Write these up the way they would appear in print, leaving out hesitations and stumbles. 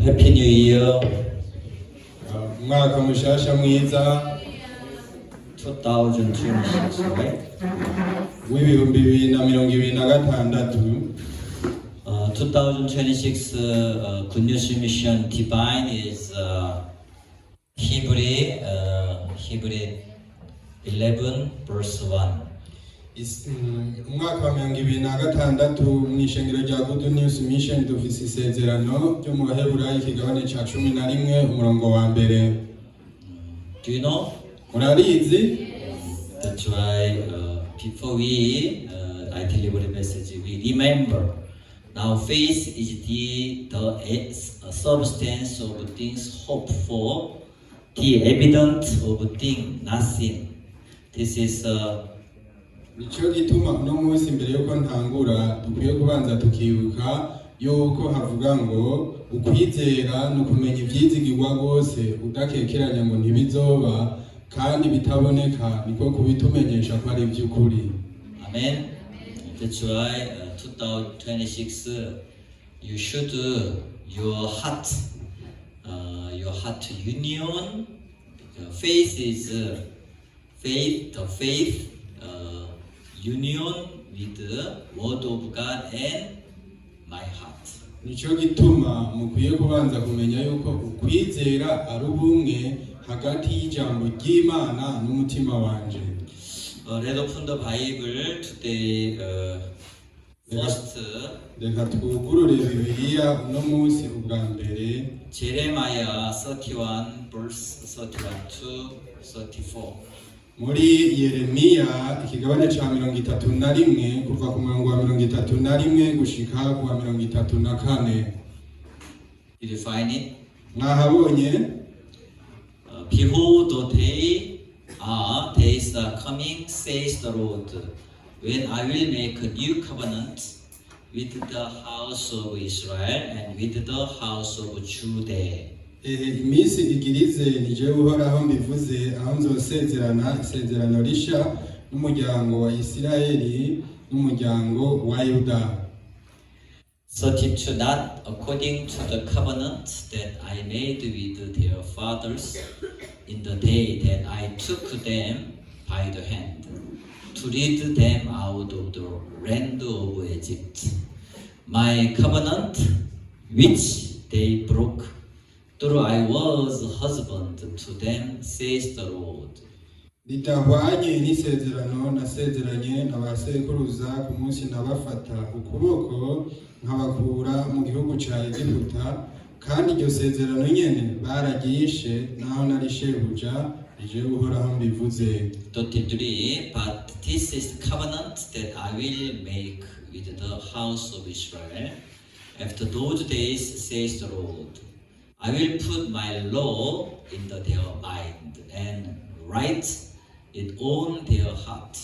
Happy New Year umwaka mushasha mwiza 2026, right? w'ibihumbi 2026. 2026 Good News Mission Divine is Hebrew 11 verse 1. umwaka wa 2026 mu ishengero rya Good News Mission dufise isezerano ryo mu Baheburayo ikigabane ca 11 umurongo wa mbere. Do you know? Murarizi? That's why before I deliver the message, we remember. Now faith is the substance of things hoped for, the evidence of things not seen. This is Nico gituma uno munsi mbere yuko ntangura dukwiye kubanza tukibuka yuko havuga ngo ukwizera no kumenya ivyizigirwa gose udakekeranya ngo ntibizoba kandi bitaboneka niko kubitumenyesha ko ari ivy'ukuri. Amen. That's why 2026 you should your heart union. Faith is faith union with the word of God and my heart. Nico gituma mukwiye kubanza kumenya yuko ukwizera ari ubumwe hagati y'ijambo ry'Imana n'umutima wanje. Let's open the Bible today. First, reka twugurure Bibiliya uno munsi ubwa mbere. Jeremiah 31 verse 31 to 34. Muri Yeremiya ikigabane ca 31 kuva ku murongo wa 31 gushika ku wa 34. Did you find it? Mwahabonye? Behold, the days are coming, says the Lord, when I will make a new covenant with the house of Israel and with the house of Judah. Iminsi igirize nije uhoraho mbivuze aho nzosezerana isezerano risha n'umuryango wa Isirayeli n'umuryango wa Yuda. 32 Not according to the covenant that I made with their fathers in the day that I took them by the hand to lead them out of the land of Egypt. My covenant which they broke, though I was husband to them, says the Lord. Ritahwanye n'isezerano nasezeranye n'abasekuruza ku munsi nabafata ukuboko nkabakura mu gihugu ca Egiputa, kandi iryo sezerano nyene baragishe naho nari shebuja nije uhoraho mbivuze. 33 But this is the covenant that I will make with the house of Israel after those days, says the Lord. I will put my law in their mind and write it on their heart,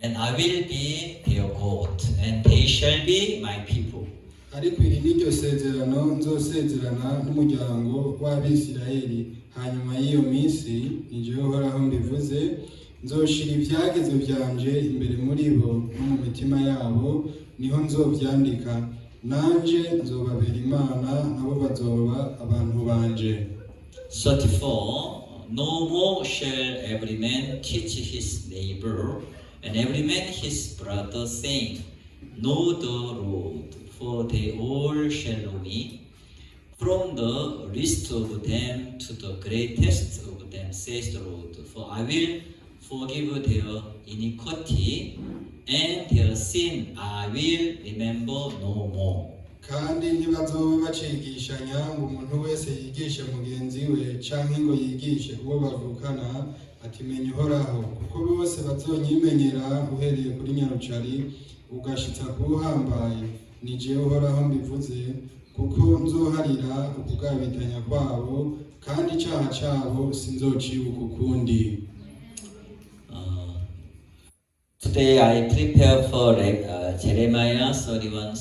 and I will be their God, and they shall be my people. Ariko iri niryo sezerano nzosezerana n'umuryango w'Abisirayeli hanyuma y'iyo minsi nije uhoraho mbivuze, nzoshira ivyagezo vyanje imbere muri bo no mu mitima yabo, niho nzovyandika, nanje nzobabera Imana nabo bazoba abantu banje. 34 No more shall every man teach his neighbor and every man his brother, saying, Know the Lord, for they all shall know me, from the least of them to the greatest of them, says the Lord. For I will forgive their iniquity, and their sin I will remember no more. Kandi ntibazoba bacigishanya ngo umuntu wese yigishe mugenzi we canke ngo yigishe uwo bavukana ati menya uhoraho, kuko bose bazonyimenyera uhereye kuri nyarucari ugashitsa kuhambaye, nije uhoraho mbivuze, kuko nzoharira ukugabitanya kwabo kandi icaha cabo sinzocibuka ukundi. Today I prepare for Jeremiah 31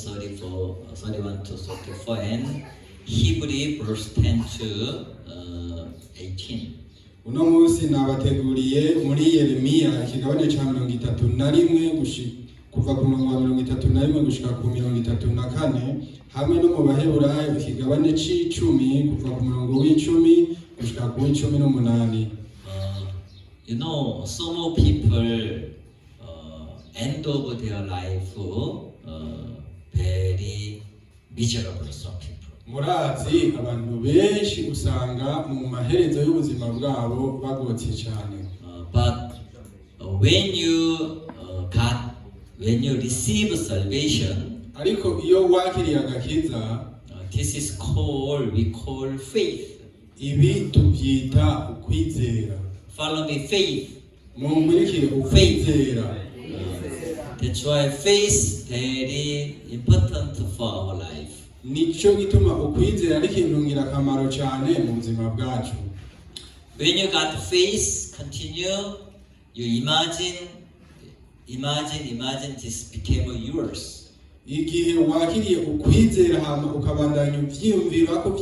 to 34 and Hebrew verse 10 to 18. Uno munsi nabateguriye muri Yeremiya ikigabane ca 31 ku kuva ku murongo wa 31 gushika ku 34 hamwe no mu baheburayo ikigabane c'icumi kuva ku murongo w'icumi gushika ku w'icumi n'umunani. You know, some people end of their life very miserable. Some people. Murazi abantu benshi usanga mu maherezo y'ubuzima bwabo bagotse cyane. But when you receive salvation, ariko iyo wakiriye agakiza, this is we call faith. Ibi tubyita ukwizera. Follow me, faith. Mumurikire ukwizera. That's why faith very important for our life. Nico gituma ukwizera ari ikintu ngirakamaro cyane mu buzima bwacu. When you got faith, continue. You imagine this became yours. Igihe wakiriye ukwizera hama ukabandanya uvyiyumvira ko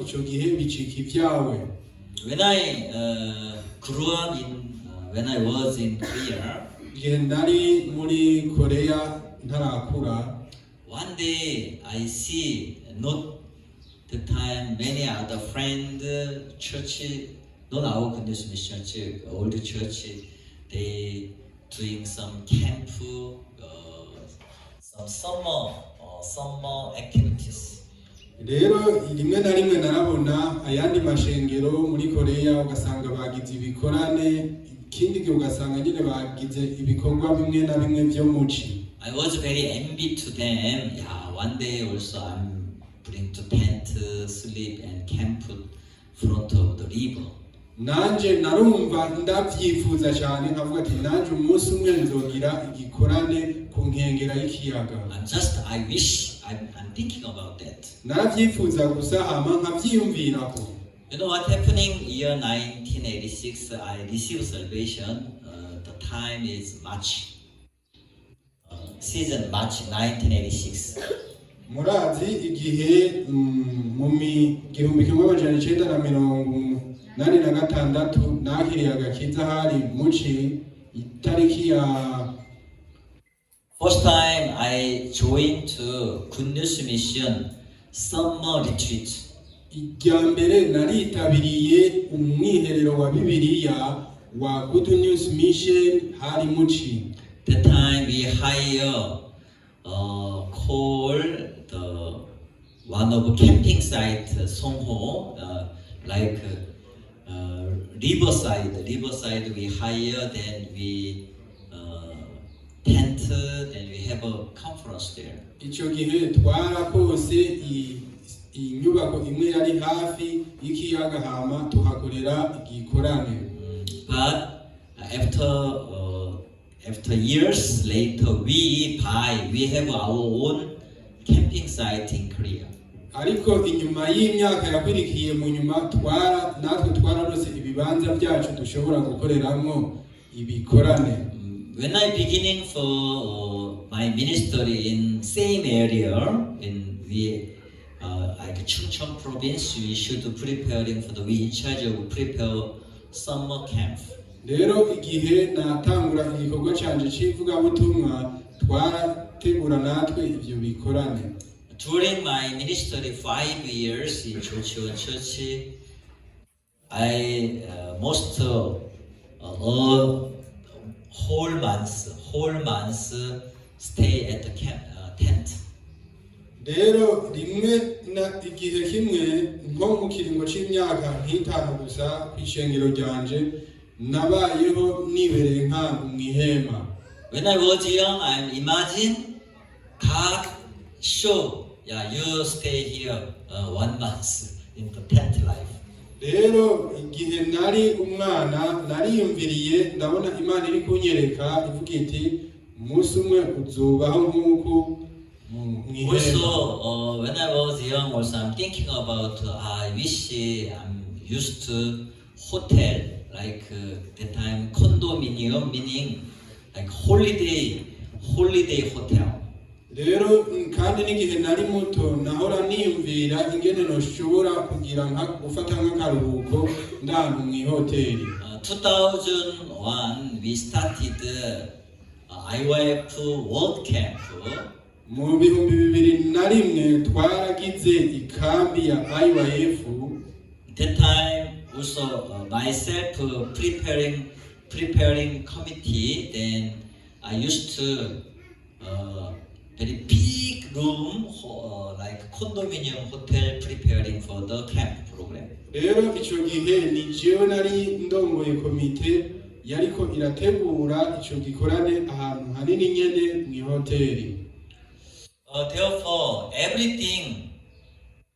ico gihe bicika ibyawe. When I grew up when I was in Korea, nari muri Korea ntarakura. One day I see not the time many other friend church, not our condition church, old church, they doing some camp, some summer activities. Rero rimwe na rimwe narabona ayandi mashengero muri Korea ugasanga bagize ibikorane, ikindi gihe ugasanga nyine bagize ibikorwa bimwe na bimwe byo muci. I was very envy to them. Yeah, one day also I'm putting to tent, sleep and camp front of the river. Nanje narumva ndavyifuza cyane nkavuga ati nanje umunsi umwe nzogira igikorane ku nkengera y'ikiyaga. I wish I'm thinking about that. Naravyifuza gusa hama nkavyiyumvirako. You know what happening year 1986 I received salvation. The time is March. Season March 1986. Murazi igihe mu 1986 nakiriye agakiza hari muci itariki ya. First time I joined to Good News Mission summer retreat. Ijya mbere naritabiriye umwiherero wa Bibiliya wa Good News Mission hari muci. That time we hire call the one of camping site Songho, like riverside we hire, then we tent, then we have a conference there. Ico gihe twarakose inyubako imwe yari hafi y'ikiyaga hama tuhakorera igikorane. But after years later, we have our own camping site in Korea. Ariko inyuma y'imyaka yakwirikiye mu nyuma natwe twararose ibibanza byacu dushobora gukoreramo ibikorane. When I beginning for my ministry in same area in like Chungcheong province, we should preparing for we in charge of prepare summer camp. Rero igihe natangura igikorwa canje c'ivugabutumwa twarategura natwe ivyo bikorane. During my ministry 5 years in Chungcheong Church, I most whole months stay at the tent. Rero rimwe na igihe kimwe nko mu kiringo c'imyaka nk'itanu gusa kw'ishengero ryanje nabayeho nibereye nkangu mw'ihema. When I was young, I imagine God show, you stay here 1 month in the tent life. Rero igihe nari umwana nariyumviriye ndabona Imana iri kunyereka ivuga iti umunsi umwe uzobaho nk'uko mw'ihema. Also, when I was young, also I'm thinking about I wish I'm used to hotel, like that time condominium, meaning like holiday hotel. Rero kandi n'igihe nari muto nahora niyumvira ingene noshobora kugira gufata nk'akaruhuko ndantu mw'ihoteli. 2001 we started IYF World Camp. mu bihumbi 2001 twaragize ikambi ya IYF. That time also myself preparing committee. Then I used to very big room like condominium hotel preparing for the camp program. rero icyo gihe ni jewe nari ndongoye komite yariko irategura icyo gikorane ahantu hanini nyene mu hoteli. Therefore, everything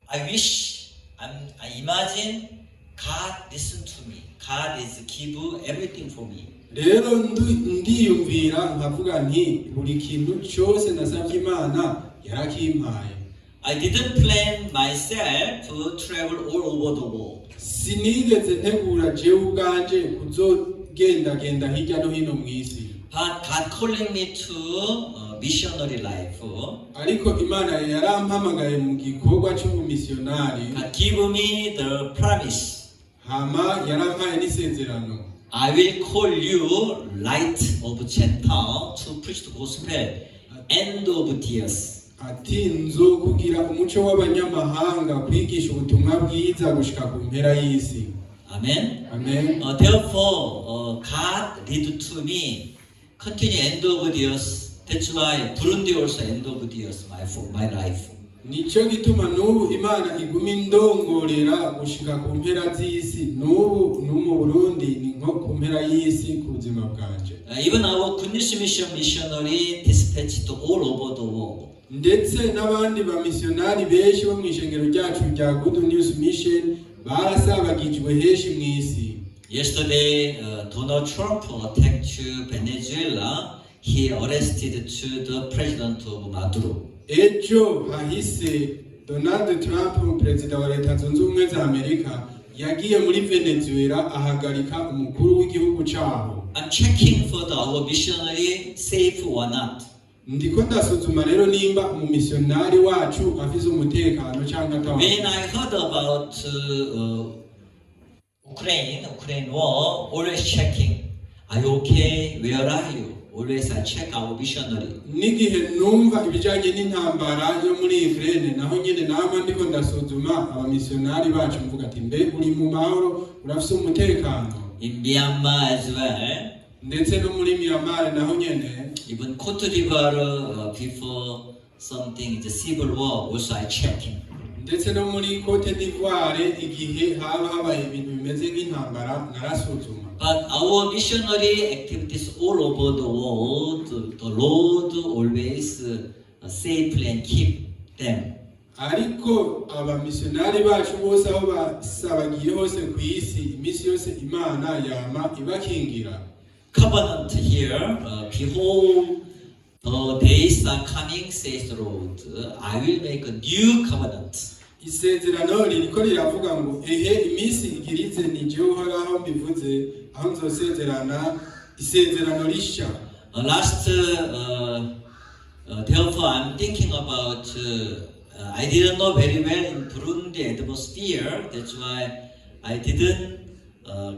I wish, I imagine God listen to me. God is give everything for me. rero ndiyumvira nkavuga nti buri kintu cyose nasabye Imana yarakimpaye. I didn't plan myself to travel all over the world. Sinigeze ntegura jewe ubwanje kuzogendagenda hirya no hino mu isi. But God calling me to missionary life. ariko Imana yarampamagaye mu gikorwa cy'ubumisiyonari. God give me the promise. hama yarampaye n'isezerano. I will call you light of Gentile to preach the gospel, end of tears. ati nzokugira umuco w'abanyamahanga kwigisha ubutumwa bwiza gushika ku mpera y'isi. Amen. Amen. Therefore, God lead to me continue end of tears. That's why Burundi also end of tears my life. Nico gituma n'ubu Imana iguma indongorera gushika ku mpera z'isi. n'ubu mu Burundi ni nko ku mpera y'isi ku buzima bwanje. Even our Goodness Mission missionary dispatched all over the world. ndetse n'abandi bamisiyonari benshi bo mu ishengero ryacu rya Good News Mission barasabagijwe henshi mu isi. Yesterday, Donald Trump attacked Venezuela. He arrested to the president of Maduro. ejo hahise Donald Trump perezida wa leta zunze ubumwe za Amerika yagiye muri Venezuela ahagarika umukuru w'igihugu cyabo. I'm checking for our missionary safe or not. ndiko ndasuzuma rero nimba umumisiyonari wacu afise umutekano cyangwa atawa. When I heard about Ukraine war, always checking. Are you okay? Where are you? Always I check our missionary. n'igihe numva ibijanye n'intambara yo muri Ukraine naho nyene nama ndiko ndasuzuma abamisiyonari bacu mvuga ati mbe uri mu mahoro urafise umutekano. In Myanmar as well. ndetse no muri Myanmar naho nyene. Even Cote d'Ivoire before something the civil war also I checking. ndetse no muri Cote d'Ivoire igihe haba habaye ibintu bimeze nk'intambara narasuzuma. But our missionary activities all over the world, the Lord always safely and keep them. ariko abamisiyonari bacu bose aho basabagiye hose ku isi imisi yose Imana yama ibakingira. Covenant here, behold, the days are coming, says the Lord. I will make a new covenant. isezerano ririko riravuga ngo ehe imisi igirize ni jewe uhoraho mbivuze aho nzosezerana isezerano rishya. Therefore I'm thinking about, I didn't know very well in Burundi atmosphere, that's why I didn't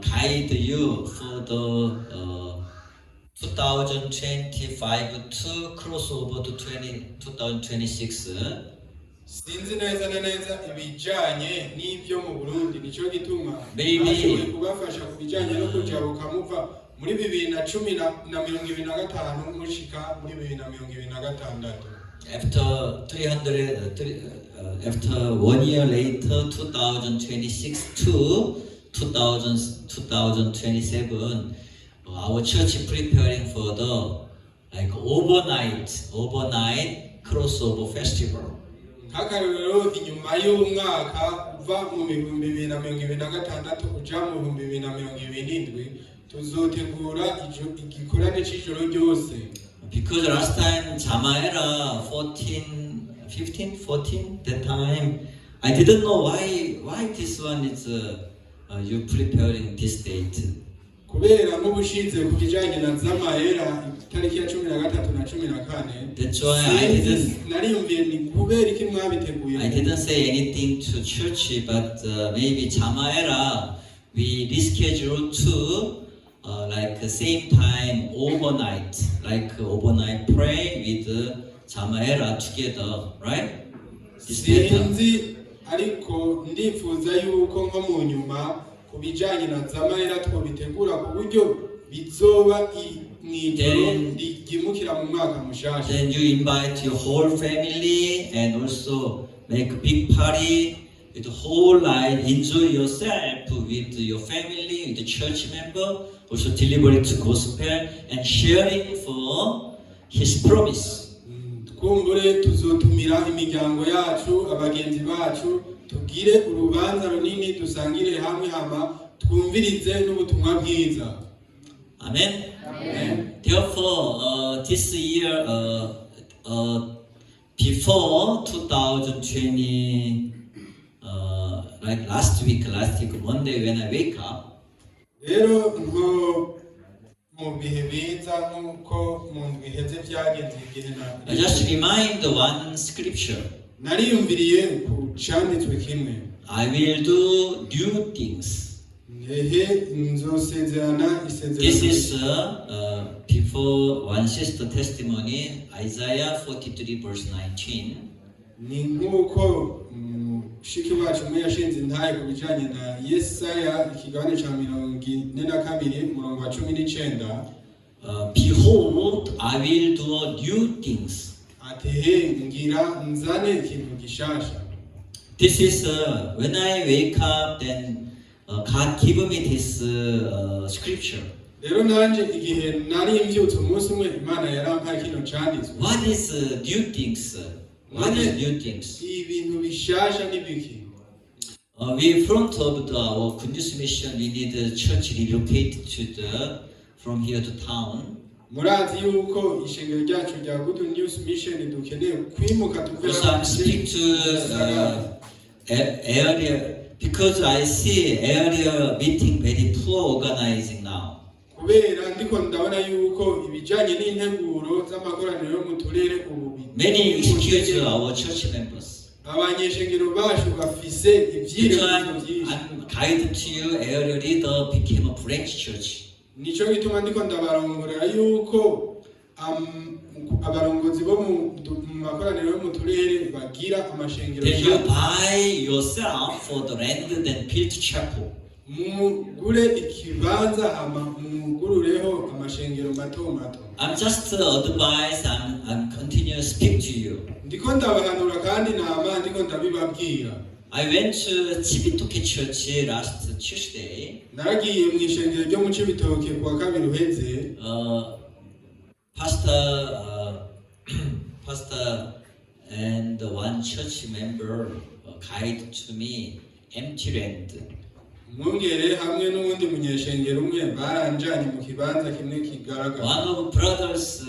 guide you for the 2025 to crossover to 2026. sinzi neza ibijanye n'ibyo mu Burundi nico gituma Maybe. bashoboye kubafasha ku bijanye no kujabuka muva muri 2025 mushika muri 2026. After 1 year later, 2026 to 2027, our church preparing for the overnight crossover festival. nk'akarorero inyuma y'umwaka uva mu 2026 uja mu 2027 tuzotegura igikorane c'ijoro ryose. Because last time Jamaera 14, that time I didn't know why this one is you preparing this date. kubera nk'ubushize ku kijanye na Zamaera itariki ya 13 na 14. That's why nariyumviye ni kubera iki mwabiteguye. I didn't say anything to church, but maybe Jamaera we reschedule to like same time overnight, like overnight pray with Jamaela together, right? It's better. sinzi ariko ndifuza yuko nko mu nyuma ku bijyanye na zamayera twobitegura ku buryo bizoba mw'ijoro ryimukira mu mwaka mushasha. Then you invite your whole family and also make a big party with the whole night. Enjoy yourself with your family, with the church member, also deliver it to gospel and sharing for His promise. Twumbure tuzotumira imiryango yacu abagenzi bacu tugire urubanza runini dusangire hamwe hama twumvirize n'ubutumwa bwiza. Amen. Amen. Therefore, this year, before 2020, like last week, Monday, when I wake up, Rero nko mu bihe biza nk'uko mu ndwi iheze byagenze igihe I just remind one scripture. nariyumviriye ku cyanditswe kimwe. I will do new things. Ehe nzosezerana isezerano. This is before one sister testimony, Isaiah 43 verse 19. Ni nk'uko mushiki wacu umwe yashinze intaye ku bijyanye na Yesaya ikigabane cya 42 umurongo wa 19. Behold, I will do new things. Ati he ngira nzane ikintu gishasha. This is when I wake up, then God give me this scripture. Rero nanje igihe nari mbyutse umunsi umwe Imana yarampaye kino cyanditswe. What is new things? What is new things? Ibintu bishasha n'ibiki. We front of our Good News Mission, we need the church relocate from here to town. Murazi yuko ishengero ryacu rya Good News Mission dukeneye kwimuka tuve So I'm speak to area because I see area meeting very poor organizing now. kubera ndiko ndabona yuko ibijanye n'integuro z'amakoraniro yo mu turere ubu Many excuse our church members. abanyeshengero bacu bafise ivyiro byinshi. I'm guided to you, area leader became a branch church. Nico gituma ndiko ndabarongorera yuko abarongozi bo mu makoraniro yo mu turere bagira amashengero Then you buy yourself for the land then build chapel. mugure ikibanza hama mugurureho amashengero mato mato. I'm just advice. I'm continue to speak to you. Ndiko ndabahanura kandi nama ndiko ndabibabwira. I went to Chibitoke Church last Tuesday. Naragiye mu ishengero ryo mu Cibitoke kuwa kabiri uheze. Pastor and one church member guide to me empty land. Mwongere hamwe n'ubundi munyeshengero umwe baranjanye mu kibanza kimwe kigaragara. One of brothers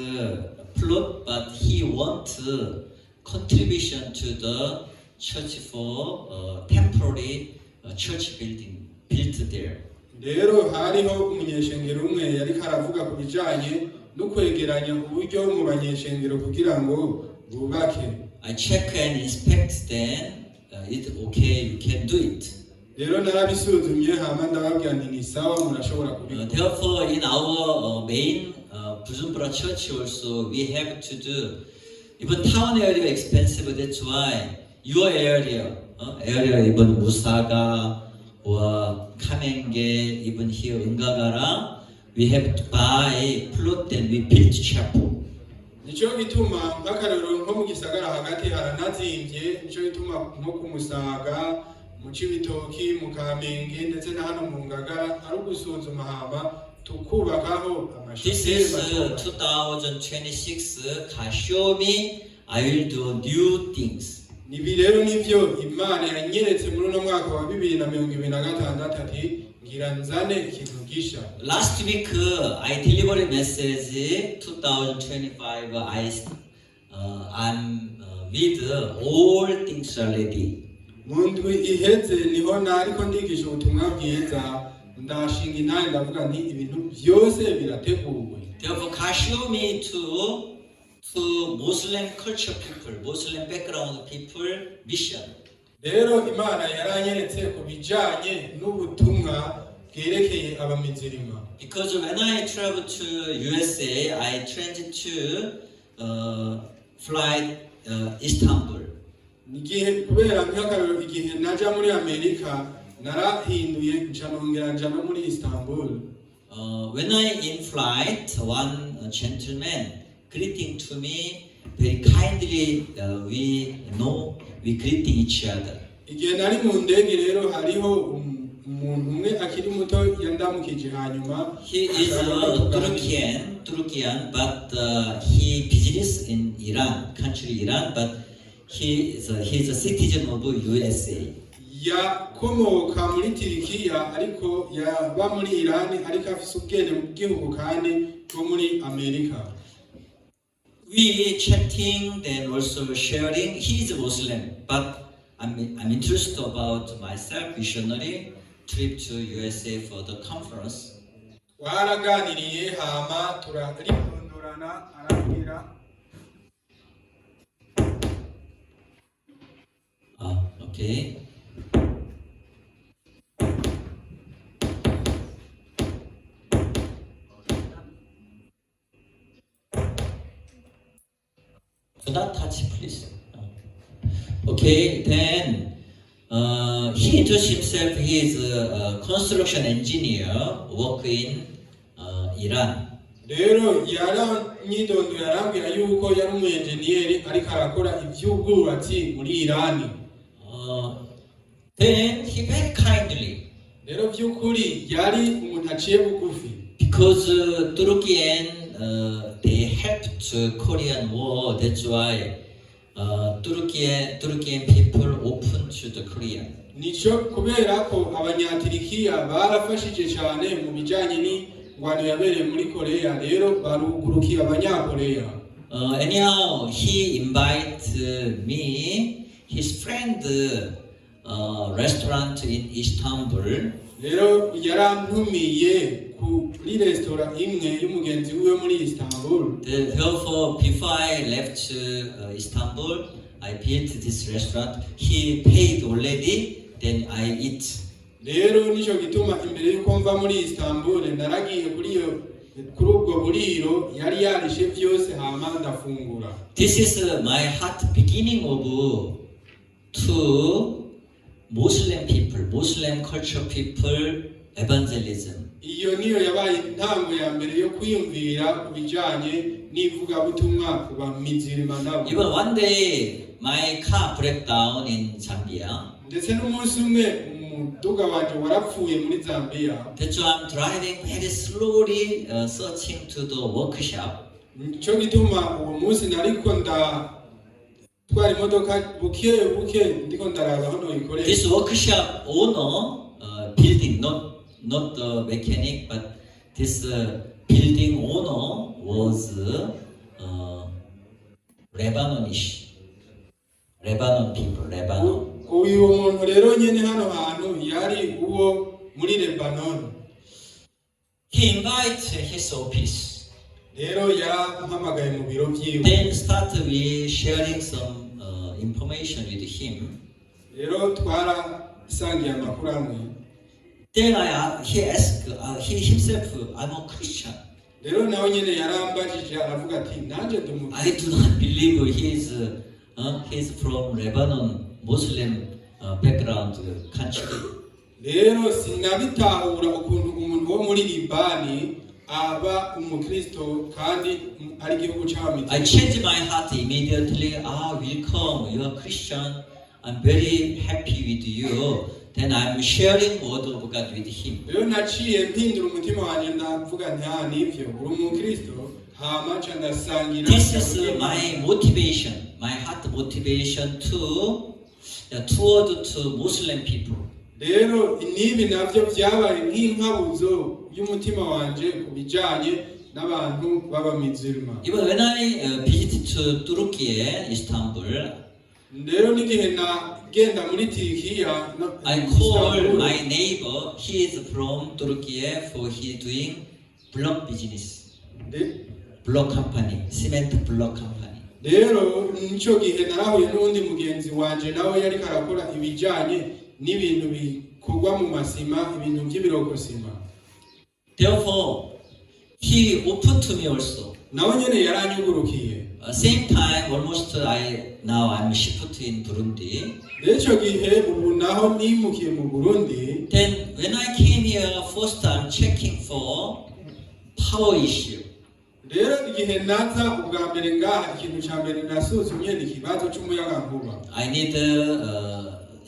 plot, but he want contribution to the church for temporary church building built there. Rero hariho umunyeshengero umwe yari karavuga ku bijanye no kwegeranya uburyo mu banyeshengero kugira ngo bubake. I check and inspect then it's okay, you can do it. Rero narabisuzumye hama ndababwira nti ni sawa murashobora kubikora. Therefore in our main Bujumbura church also we have to do even town area expensive, that's why your area even Musaga or Kamenge, even here in Gagara, we have to buy plot and we build chapel. Nico gituma nk'akarero nko mu gisagara hagati haranazimvye, nico gituma nko ku Musaga, mu Cibitoki, mu Kamenge ndetse na hano mu Ngagara ari ugusuzuma hama tukubakaho This is 2026 God show me I will do new things. Nibi rero nivyo Imana yanyeretse muri uno mwaka wa 2026 ati ngira nzane ikintu gisha. Last week I delivered a message 2025 I'm with all things already. Mu ndwi iheze niho nariko ndigisha ubutumwa bwiza ndashinga intaye ndavuga nti ibintu byose birateguwe. Therefore God show me to Muslim culture people, Muslim background people mission. Rero Imana yaranyeretse ku bijanye n'ubutumwa bwerekeye abamizirima. Because when I travel to USA, I transit to flight Istanbul. Kubera nk'akarero igihe naja muri Amerika narahinduye ncanongera nja no muri Istanbul. When I in flight, one gentleman greeting to me very kindly. We greeting each other. Igihe nari mu ndege rero hariho umuntu umwe akiri muto yandamukije hanyuma. He is Turukian, but he business in Iran, country Iran, but he is a citizen of USA. Yakomoka muri Turikiya ariko yaba muri Iran ariko afise ubwene mu gihugu kandi bwo muri Amerika. We chatting, then also sharing. He is a Muslim, but I'm interested about myself, missionary trip to USA for the conference. Waraganiriye hama turarondorana arambwira. Okay. Do not touch, please. Okay, then he introduced himself. He is a construction engineer, work in Iran. Rero yaranyidondora yarambwira yuko yari umu engineer ariko arakora ivy'ubwubatsi muri Iran. Then he very kindly. Rero vy'ukuri yari umuntu aciye bugufi. Because Turukian they helped Korean war. That's why Turukian people open to the Korean. Nico kubera ko abanyatirikiya barafashije cyane mu bijanye n'ingwano yabereye muri Korea rero barugurukiye abanyakoreya. Anyhow, he invited me, his friend, restaurant in Istanbul. Rero yarantumiye kuri restaurant imwe y'umugenzi wiwe muri Istanbul. Therefore, before I left Istanbul, I visited this restaurant. He paid already. Then I eat. Rero nico gituma imbere yuko mva muri Istanbul naragiye kuri ubwo buriro yari yarishe byose hama ndafungura. This is my heart beginning of to Muslim people, Muslim culture people evangelism. Iyo niyo yabaye intango ya mbere yo kwiyumvira kubijanye n'ivugabutumwa kuba mizirima nabo. Even one day my car broke down in Zambia. Ndetse n'umunsi umwe umuduga wanje warapfuye muri Zambia. That's why I'm driving very slowly, searching to the workshop. Nico gituma uwo munsi nariko twari imodoka buke ndiko ndaraba hano ikorera. This workshop owner, building, not the mechanic, but this building owner was Lebanon people, Lebanon. Uyu muntu rero nyene hano hantu yari uwo muri Lebanon. He invited his office. Rero yarampamagaye mu biro vyiwe. Then started we sharing some information with him. Rero twarasangiye amakuru amwe. Then he asked, he himself, I'm a Christian. Rero nawe nyene yarambajije aravuga ati nanje ndumu. I do not believe he's from Lebanon, Muslim background country. Rero sinabitahura ukuntu umuntu wo muri Libani aba umukristo kandi ari igihugu cy'abamizirima. I changed my heart immediately. Welcome, you are Christian. I'm very happy with you. Then I'm sharing word of God with him. Rero naciye mpindura umutima wanjye ndavuga nta nivyo uri umukristo hama ca ndasangira. This is my motivation, my heart motivation toward to Muslim people. Rero nibi navyo vyabaye nk'inkabuzo y'umutima wanje kubijanye n'abantu b'abamizirima. Even when I visited to Turkey, Istanbul, rero n'igihe nagenda muri Turikiya, I called my neighbor. He is from Turkey, for he doing block business, block company, cement block company. rero nico gihe narahuye n'undi mugenzi wanje nawe yari karakora ibijanye n'ibintu bikorwa mu masima, ibintu by'ibirokosima. Therefore, he opened to me also. nawe nyene yaranyugurukiye. Same time, almost now I'm shipped in Burundi. Rero gihe ubu naho nimukiye mu Burundi. Then when I came here, first I'm checking for power issue. Rero igihe naza ubwa mbere ngaha ikintu cya mbere nasuzumye ni ikibazo cy'umuyagankuba. I need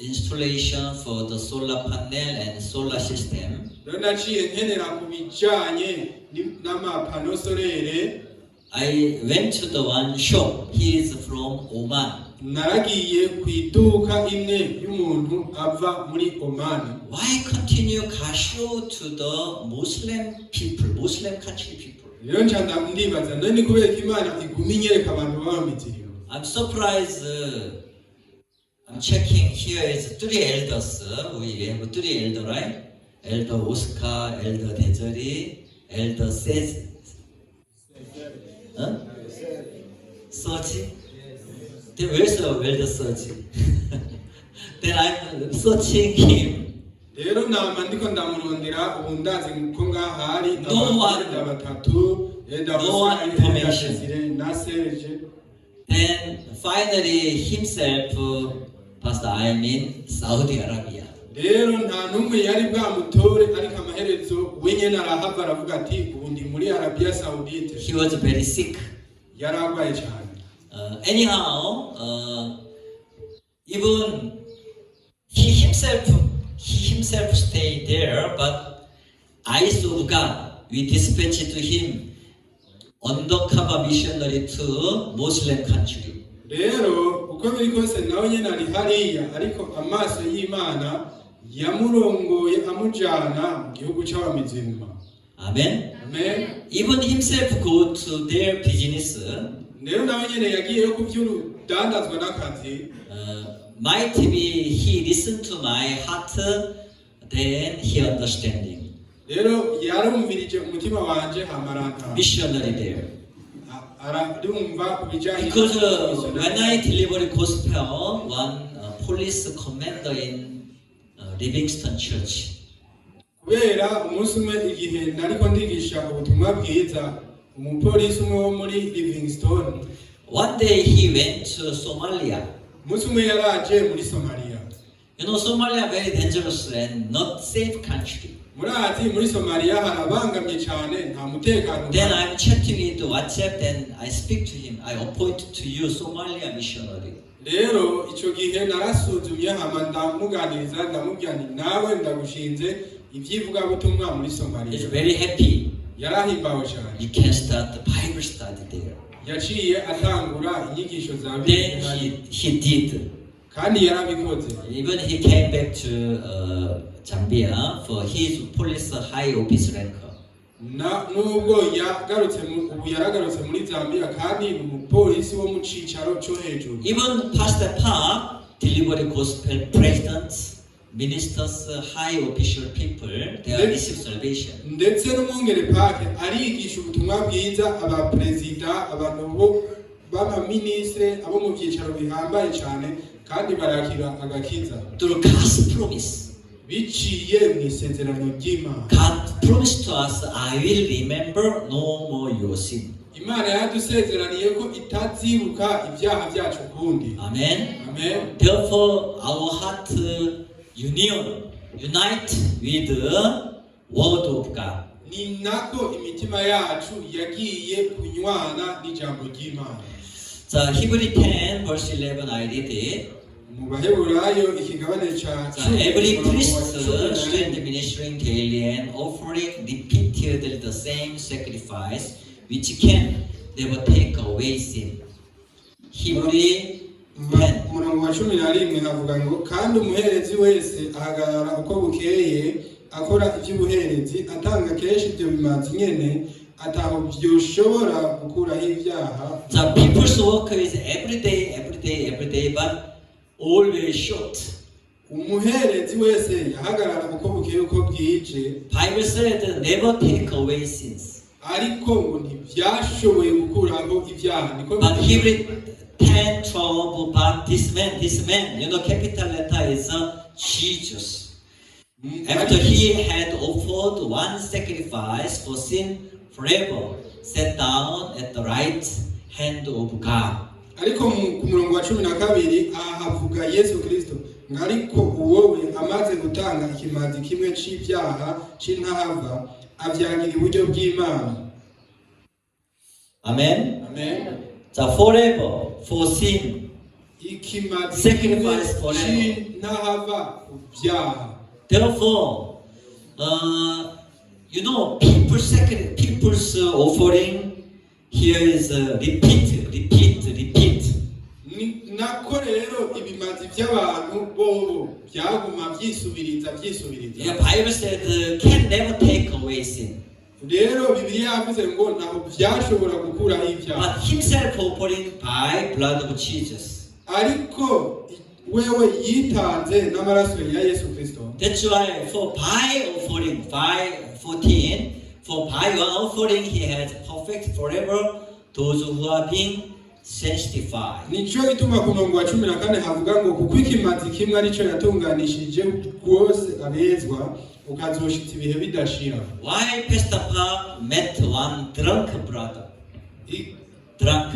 installation for the solar panel and solar system. Rero naciye nkenera ku bijanye n'amapano solere. I went to the one shop. He is from Oman. Naragiye ku iduka imwe y'umuntu ava muri Oman. Why continue cashew to the Muslim people, Muslim country people? Rero nca ndibaza none kubera ko Imana iguma inyereka abantu baba mitiriyo. I'm surprised. I'm checking here is 3 elders. We have 3 elders, right? Elder Oscar, Elder Dejari, Elder Sez. Huh? Sochi? Then where's the Elder Sochi? Then I'm searching him. Rero nama ndiko ndamurondera ubu ndazi ko ngaha hari No batatu information. na Serge. Then finally himself, Pastor, I'm in Saudi Arabia. Rero nta numwe yari bwamutore ariko amaherezo wenyene arahava aravuga ati ubu ndi muri Arabia Saudite. He was very sick. Yaragwaye cyane. Anyhow, even he himself stayed there, but eyes of God, we dispatched to him undercover missionary to Muslim country. Rero uko biri kose nawe nyene ari hariya ariko amaso y'Imana yamurongoye amujana mu gihugu cy'abamizima. Amen. Amen. Even himself go to their business. Rero nawe nyene yagiyeyo ku by'urudandazwa n'akazi. Might be he listened to my heart, then he understanding. Rero yarumvirije umutima wanje hamaranta. Missionary there. Arumva kubijanye. Because when I delivered gospel, one police commander in Livingston Church. Kubera umunsi umwe igihe nariko ndigisha ubutumwa bwiza umupolisi umwe wo muri Livingston. One day he went to Somalia. Umunsi umwe yaraje muri Somalia. You know, Somalia very dangerous and not safe country. Murazi muri Somalia harabangamye cyane nta mutekano. Then I'm chatting with WhatsApp and I speak to him. I appoint to you Somalia missionary. Rero ico gihe narasuzumye hama ndamuganiriza ndamubwira nawe ndagushinze ivyivuga butumwa muri Somalia. He's very happy. Yarahimbawe cyane. You can start the Bible study there. Yaciye atangura inyigisho za Then he did. Kandi yarabikoze. Even he came back to Zambia for his police high office rank. Nubwo yaragarutse muri Zambia kandi umupolisi wo mu cicaro cyo hejuru. Even Pastor Park delivered gospel presidents, ministers, high official people, they are receive salvation. Ndetse n'umwungere Park arigisha ubutumwa bwiza aba president, abantu bo bama ministre, abo mu byicaro bihambaye cyane kandi barakira agakiza. Through God's promise. Biciye mu isezerano ry'Imana. God promised to us, I will remember no more your sin. Imana yadusezeraniye ko itazibuka ibyaha byacu kundi. Amen. Amen. Therefore, our heart unite with the word of God. Ni nako imitima yacu yagiye kunywana n'ijambo ry'Imana. So Hebrew 10 verse 11 I read it. Mu Baheburayo ikigabane ca Every priest should ministering daily and offering repeatedly the same sacrifice which can never take away sin. Hebrew 10. Umurongo wa 11 havuga ngo kandi umuherezi wese ahagarara uko bukeye akora iby'ubuherezi atanga kenshi ibyo bimanzi nyene ataho byoshobora gukuraho ibyaha. The people's work is every day, but always short. Umuherezi wese yahagarara uko bukeye uko bwije. Bible said never take away sins. ariko ngo ntibyashoboye gukuraho ibyaha niko But Hebrew 10:12, but this man, you know, capital letter is Jesus. After he had offered one sacrifice for sin forever, sat down at the right hand of God. ariko ku murongo wa 12 aha havuga Yesu Kristo ngo ariko uwowe amaze gutanga ikimazi kimwe c'ibyaha c'intahava avyangira iburyo bw'Imana. Amen. Amen. So forever for sin, Ikimazi Sacrifice forever. c'intahava ku byaha. therefore, you know, people's offering here is repeat. Nako rero ibimazi by'abantu bobo byaguma byisubiriza. The Bible said can never take away sin. Rero Bibiliya yavuze ngo naho byashobora gukuraho ibyaha. But himself offering by blood of Jesus. Ariko wewe yitanze n'amaraso ya Yesu Kristo. That's why for by offering 5:14, for by one offering he has perfect forever those who are being sanctified. Nico gituma ku murongo wa 14 havuga ngo kuko ikimazi kimwe arico yatunganishije rwose abezwa ukazoshitsa ibihe bidashira. Why Pastor Park met one drunk brother? Drunk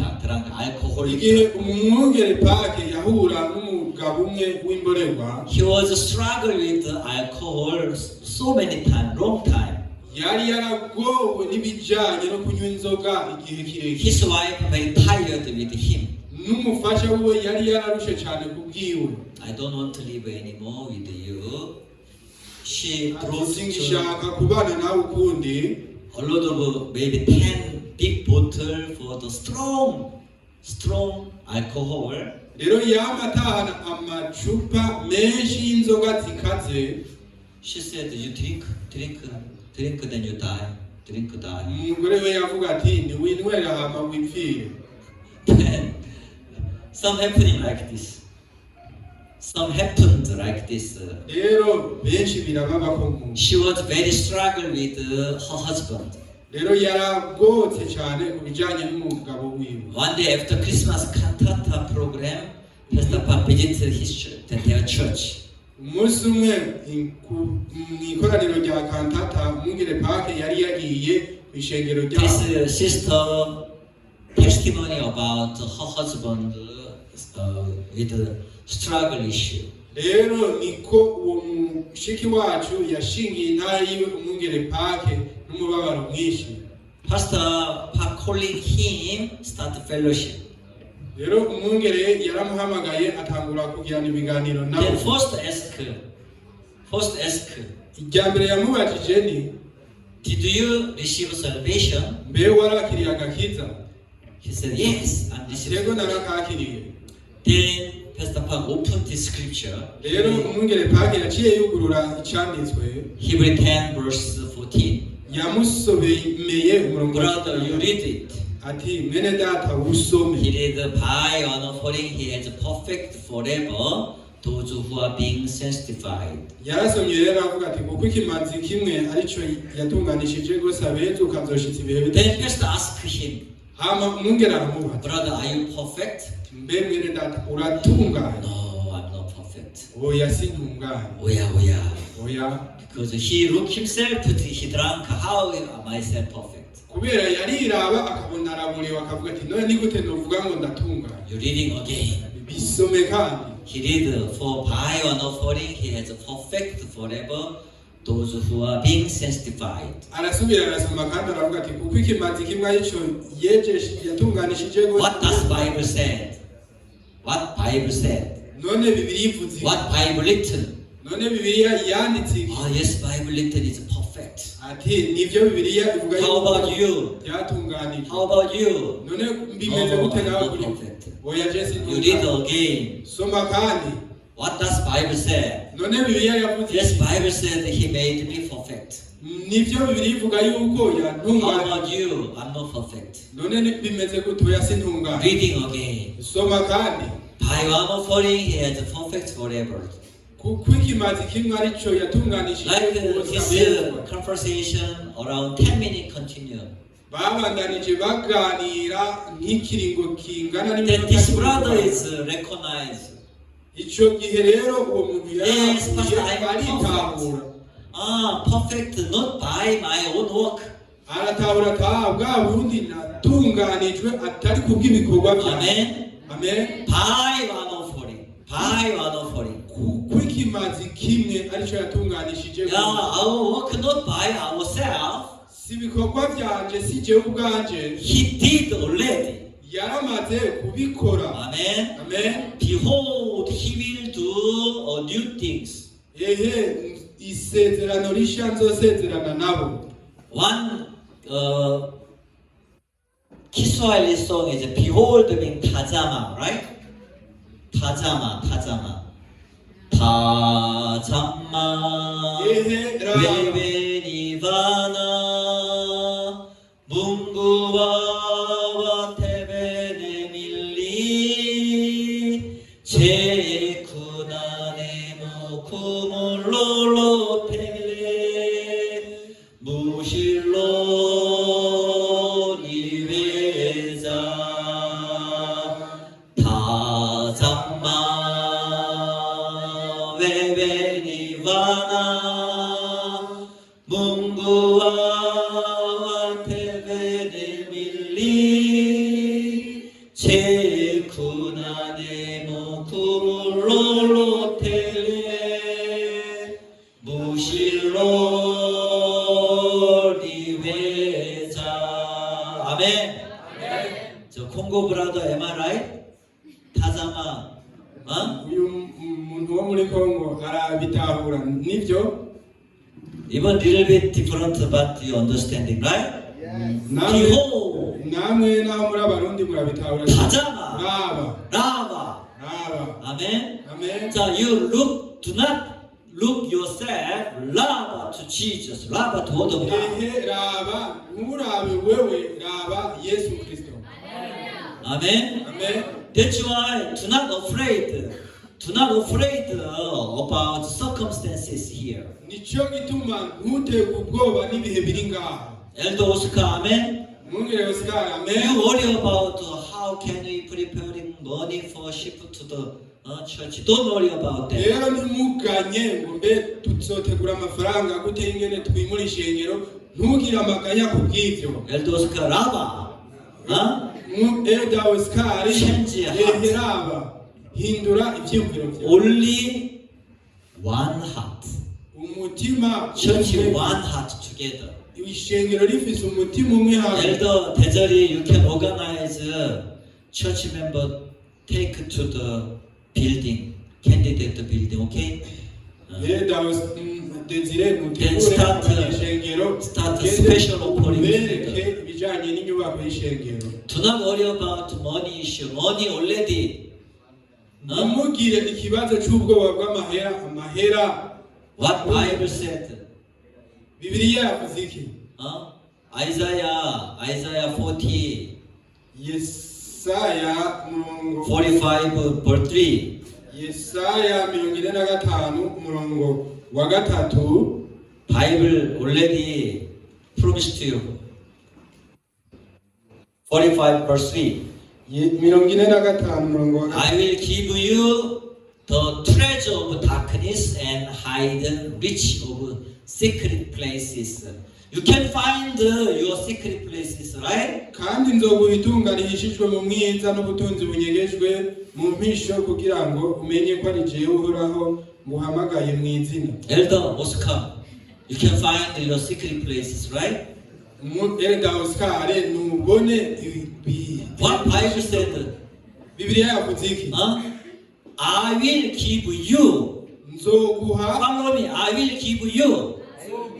alcoholic. Igihe umwungere Pake yahura n'umugabo umwe w'imborerwa, He was struggling with alcohol so many times, long time. yari yaragowe n'ibijanye no kunywa inzoga igihe kirekire. His wife very tired with him. N'umufasha we yari yararushe cyane kubwiwe. I don't want to live anymore with you. She brought to Singishaka kubana nawe ukundi. a lot of maybe 10 big bottle for the strong alcohol. Rero yamatahana amacupa menshi y'inzoga zikaze. She said, you drink, then you die. Drink, die. Umugore we yavuga ati ntiwinywera hama wipfire. Then some happening like this. Some happened like this. Rero benshi birababa ko mu. She was very struggling with her husband. Rero yaragotse cyane ku bijanye n'umugabo wiwe. One day after Christmas cantata program, Pastor Park visited their church. Umunsi umwe mw'ikoraniro rya kantata umwungere Pake yari yagiye ku ishengero This rya sister testimony about her husband with a struggle issue. rero niko uwo mushiki wacu yashingiye intara yiwe umwungere Pake n'umubabaro mwinshi. Pastor Park calling him start fellowship. Rero umwungere yaramuhamagaye atangura kugirana ibiganiro nawe. Then first ask, Irya mbere yamubajije ni did you receive salvation? mbe warakiriye agakiza? He said yes, and this is. Yego narakakiriye. Then Pastor Park opened the scripture. Rero umwungere Pake yaciye yugurura icyanditswe Hebrew 10 verse 14. yamusomeye umurongo wa Brother, you read it. ati mwene data usome. He read by an offering he has perfect forever those who are being sanctified. Yarasomye rero avuga ati kuko ikimazi kimwe arico yatunganishije rwose abeza ukazoshitsa ibihe Then bidashira. Pastor asked him, Hama umwungere aramubaza brother, are you perfect? mbe mwene data uratunganye? No, I'm not perfect. Oya sintunganye. Oya. Because he looked himself, he drank, how am I self perfect? Kubera yariraba akabona araburewe akavuga ati none ni gute novuga ngo ndatunganye? You're reading again. Bisome kandi He read, for by an offering he has perfect forever those who are being sanctified. arasubira arasoma kandi aravuga ati kuko ikimazi kimwe arico yatunganishije rwose. What does Bible said? What Bible said? None Bibiliya ivuze iki? What Bible written? None Bibiliya yanditse iki? Oh yes, Bible written is perfect. Ati nivyo Bibiliya ivuga How about you? byatunganije. How about you? None bimeze No, gute I'm nawe not kuri? perfect. Oya Jesse You read again. soma kandi What does Bible say? none Bibiliya yavuze Yes, iki? Bible said he made me perfect. Nivyo Bibiliya ivuga yuko How yantunganye. about you? I'm not perfect. None bimeze gute oya sintunganye. Reading again. Soma kandi By one offering he has perfect forever. kuko ikimazi kimwe arico yatunganishije Like rwose this abezwa. conversation around 10 minutes continue. babandanije baganira nk'ikiringo kingana Then this brother is recognized. Ico gihe rero uwo muntu Yes, Pastor, I am aritahura perfect not by my own work. aratahura bwa burundi natunganijwe atari kubw'ibikorwa byawe. Amen. By one offering. By one offering. Kw'ikimazi kimwe arico yatunganishije. Yeah, our work not by ourselves. Si ibikorwa byanje si jewe ubwanje. He did already. Yaramaze kubikora. Amen. Amen. Behold, he will do new things. Isezerano rishya nzosezerana nabo. One Kiswahili song is Behold means 타자마, right? 타자마. 베베니바나 뭉구와와 테베네밀리 제쿠나네모 쿠몰로로 테밀레 무실로 니베자 타자마 베베니바나 뭉구와와 테베네밀리 제쿠나네모 쿠몰로로 테레 무실로 리베자. 아멘. 저 콩고 브라더 MRI 타자마. uyu muntu wo muri Kongo arabitahura nivyo. Even little bit different, but you understanding, right? Behold, namwe naho muri abarundi murabitahura. 타자마. Raba. Amen. Amen. So you do not look yourself, love to Jesus, love to other God. Raba, murabe wewe, raba Yesu Kristo. Amen. Amen. That's why do not afraid about circumstances here. Nico gituma ntuteke ubwoba n'ibihe biri ngaho. Elder Oscar, amen. Mwungere Oscar, amen. You worry about how can we preparing money for ship to the church. Don't worry about that. Rero ntimuganye ngo mbe tuzotegura amafaranga gute ingene twimura ishengero, ntugire amaganya ku bw'ivyo. Elder Oscar, Raba. Elder Oscar, Change your heart. Raba, hindura ivyiyumviro vyawe. Only one heart. Umutima Church one heart together. ishengero rifise umutima umwe hamwe. Elder 대절이, you can organize church member take to the building, candidate building, okay? Elder Desire Then mutegure ishengero. start a special offering. Bereke ibijanye n'inyubako y'ishengero. Do not worry about money issue. Money already. Ntimugire ikibazo c'ubwoba bw'amahera. What Bible said? Bibiliya yavuze iki? Isaiah 40, Yesaya 45 verse 3. Yesaya 45:3. Bible already promised to you. 45 verse 3. 45:3. I will give you the treasure of darkness and hidden rich of secret places. You can find your secret places, right? Kandi nzoguha itunga rihishijwe mu mwiza n'ubutunzi bunyegejwe mu mpisho kugira ngo umenye ko ari jewe uhoraho nguhamagaye mu izina. Elder Oscar, you can find your secret places, right? Elder Oscar, nubone What Bible said? Bibiliya yavuze iki? I will give you. Nzoguha. Follow me. I will give you.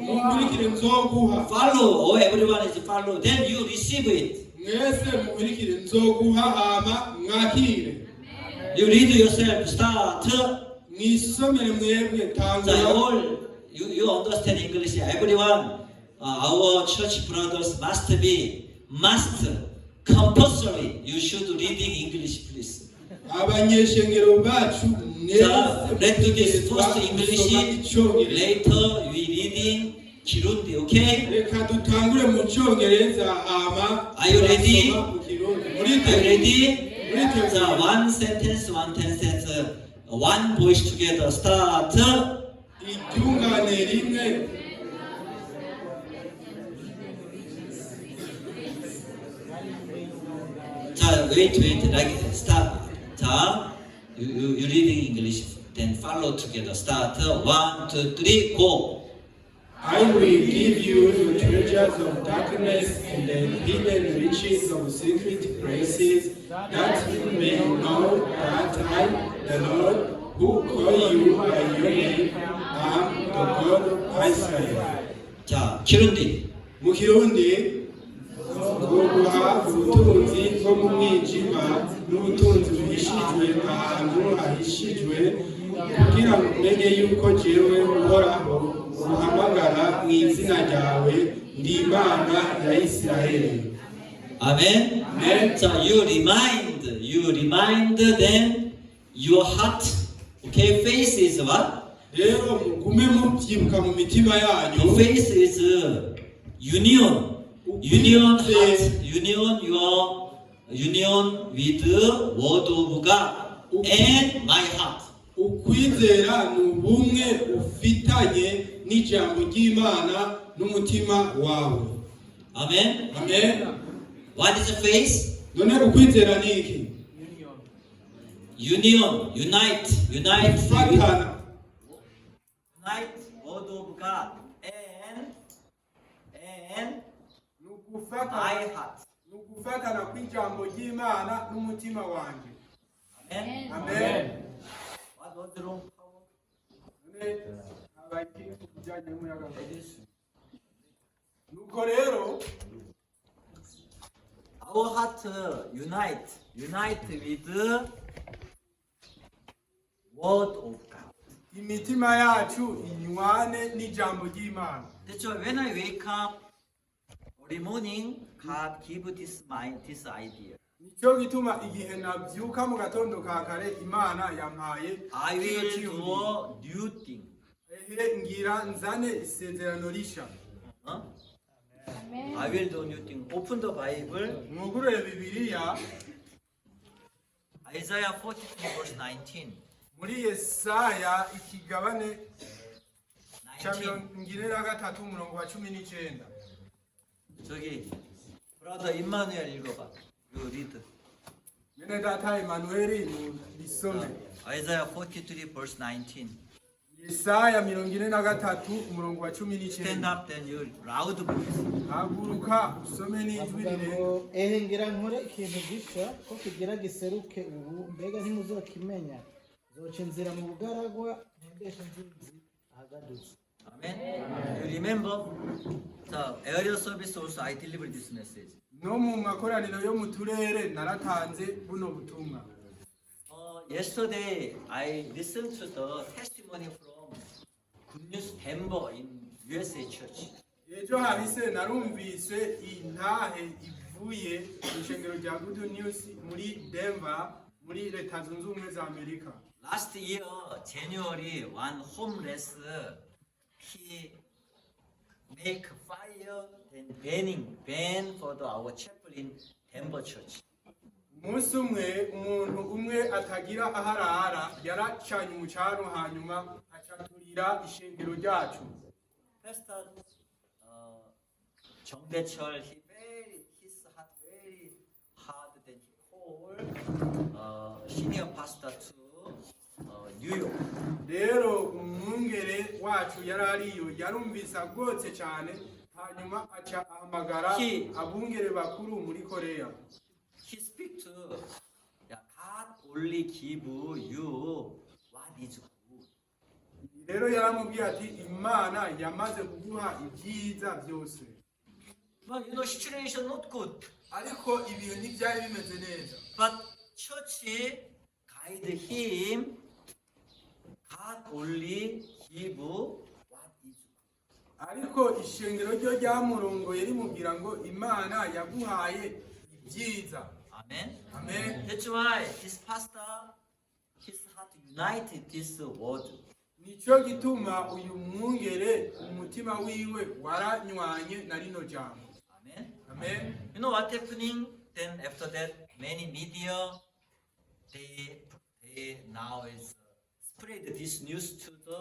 Mukurikire nzoguha. Follow. Oh, everyone is follow. Then you receive it. Mwese mukurikire nzoguha hama mwakire. You read yourself. Start. Mwisomere mwebwe tangura. So all you understand English. Everyone, our church brothers must compulsory. You should reading English, please. Abanyeshengero bacu Let's do this first English. Later we reading Kirundi, okay? reka dutangure mu cyongereza hama Are you ready? turasoma mu Kirundi. Are you ready? Muriteguye? 자, one sentence, one voice together. Start. iryungane rimwe 자, wait, like start. 자, you reading English, then follow together. Start. 1, 2, 3, go. I will give you the treasures of darkness and the hidden riches of secret places, that you may know that I, the Lord, who call you by your name, am the God of Israel. 자, 기룬디. mu kirundi guha ubutunzi bwo mu mwijima n'ubutunzi buhishijwe ahantu hahishijwe kugira ngo umenye yuko jewe uhoraho uhamagara mu izina ryawe ndi Imana ya Isiraheli. 아멘. Amen. 자, you remind them your heart. Okay, faith is what? rero mugume mubyibuka mu mitima yanyu. Your faith is union. Union heart. Union with the word of God and my heart. ukwizera ni ubumwe ufitanye n'ijambo ry'Imana n'umutima wawe. Amen. Amen. What is faith? none ukwizera ni iki? Union, unite gufatana word of God and my heart. ni ugufatana kw'ijambo ry'Imana n'umutima wanjye. Amen. Amen. What was wrong? none habaye iki ku bijyanye n'umuyaga? nuko rero Our heart unite with the word of God. imitima yacu inywane n'ijambo ry'Imana. That's why when I wake up early morning, God give this idea. nicyo gituma igihe nabyuka mu gatondo ka kare Imana yampaye I kino will cyiyumviro. do new thing. ehe ngira nzane isezerano rishya. Huh? I will do new thing. Open the Bible, mwugurure Bibiliya Isaiah 43 verse 19. muri Yesaya ikigabane cya 19. 43 umurongo wa 19. 저기 브라더 임마누엘 읽어봐. You read. mwene data Emanueli nisome Isaiah 43 verse 19. Yesaya 43 umurongo wa Stand 19. up then you loud voice. haguruka usome n'ijwi avuga rirenga. ngo ehe ngira nkore ikintu gipfa ko kigira giseruke ubu mbega ntimuzokimenya zoca inzira mu bugaragwa ntembeshe inzuzi ahagadutse. Amen. You remember the area service also I delivered this message. no mu makoraniro yo mu turere naratanze buno butumwa. Yesterday I listened to the testimony from Good News Denver in USA Church. ejo hahise narumvise intahe ivuye mu ishengero rya Good News muri Denver muri leta zunze ubumwe za Amerika. Last year January, one homeless he make fire and ban for our chapel in Denver Church. umunsi umwe umuntu umwe atagira aho arara yaracanye umucano hanyuma acaturira ishengero ryacu. Pastor 정대철 his heart very hard that he called senior pastor to New York. rero umwungere wacu yari ariyo yarumvise agotse cyane hanyuma aca ahamagara abungere bakuru muri Korea. He speak to God only give you what is good. rero yaramubwiye ati Imana yamaze kuguha ibyiza byose. But you know situation not good. ariko ibihe ntibyari bimeze neza. But church guide him. God only give what is good. ariko ishengero ryo ryamurongoye rimubwira ngo Imana yaguhaye ibyiza. Amen. Amen. That's why his pastor, his heart united this word. nico gituma uyu mwungere umutima wiwe waranywanye na rino jambo. Amen. Amen. You know what happening? Then after that, many media they now is spread this news to the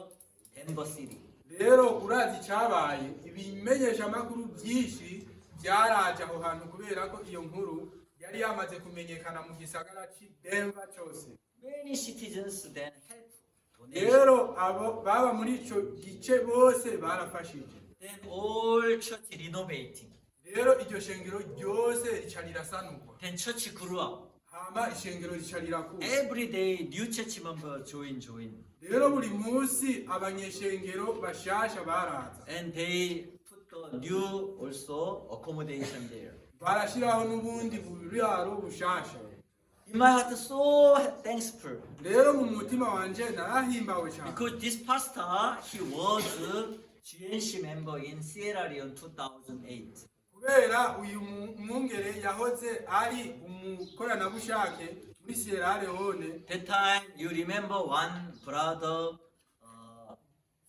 Denver city. Rero urazi cyabaye ibimenyesha makuru byinshi byaraje aho hantu kubera ko iyo nkuru yari yamaze kumenyekana mu gisagara ci Denver cyose. Many citizens then help donation. Rero abo baba muri ico gice bose barafashije. Then all church renovating. Rero iryo shengero ryose rica rirasanurwa. Then church grew up. Hama ishengero rica rirakura. Every day new church member join. Rero buri munsi abanyeshengero bashasha baraza. And they put the new also accommodation there. Barashiraho n'ubundi buraro bushasha. In my heart so thankful. Rero mu mutima wanje narahimbawe cyane. Because this pastor, he was a GNC member in Sierra Leone 2008. Kubera uyu mwungere yahoze ari umukoranabushake muri Sierra Leone. That time, you remember one brother,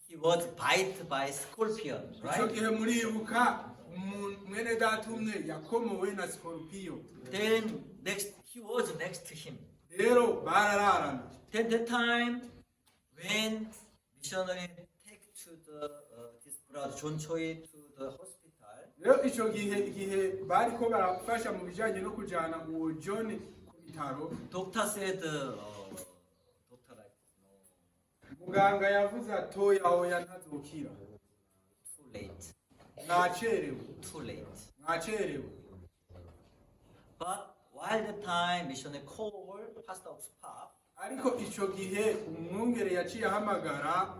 he was bitten by scorpion, Ico right? gihe muribuka mwene data umwe yakomowe na scorpion. Then he was next to him. Rero barararana. Then that time, when missionary take to this brother John Choi to the hospital, Rero ico gihe bariko barafasha mu bijanye no kujana uwo John ku bitaro. doctor said, doctor like, no, Muganga yavuze atoya oya ntazokira. too late, Mwacerewe. too late. Mwacerewe. But while the time missionary called Pastor Oxpap, Ariko ico gihe umwungere yaciye ahamagara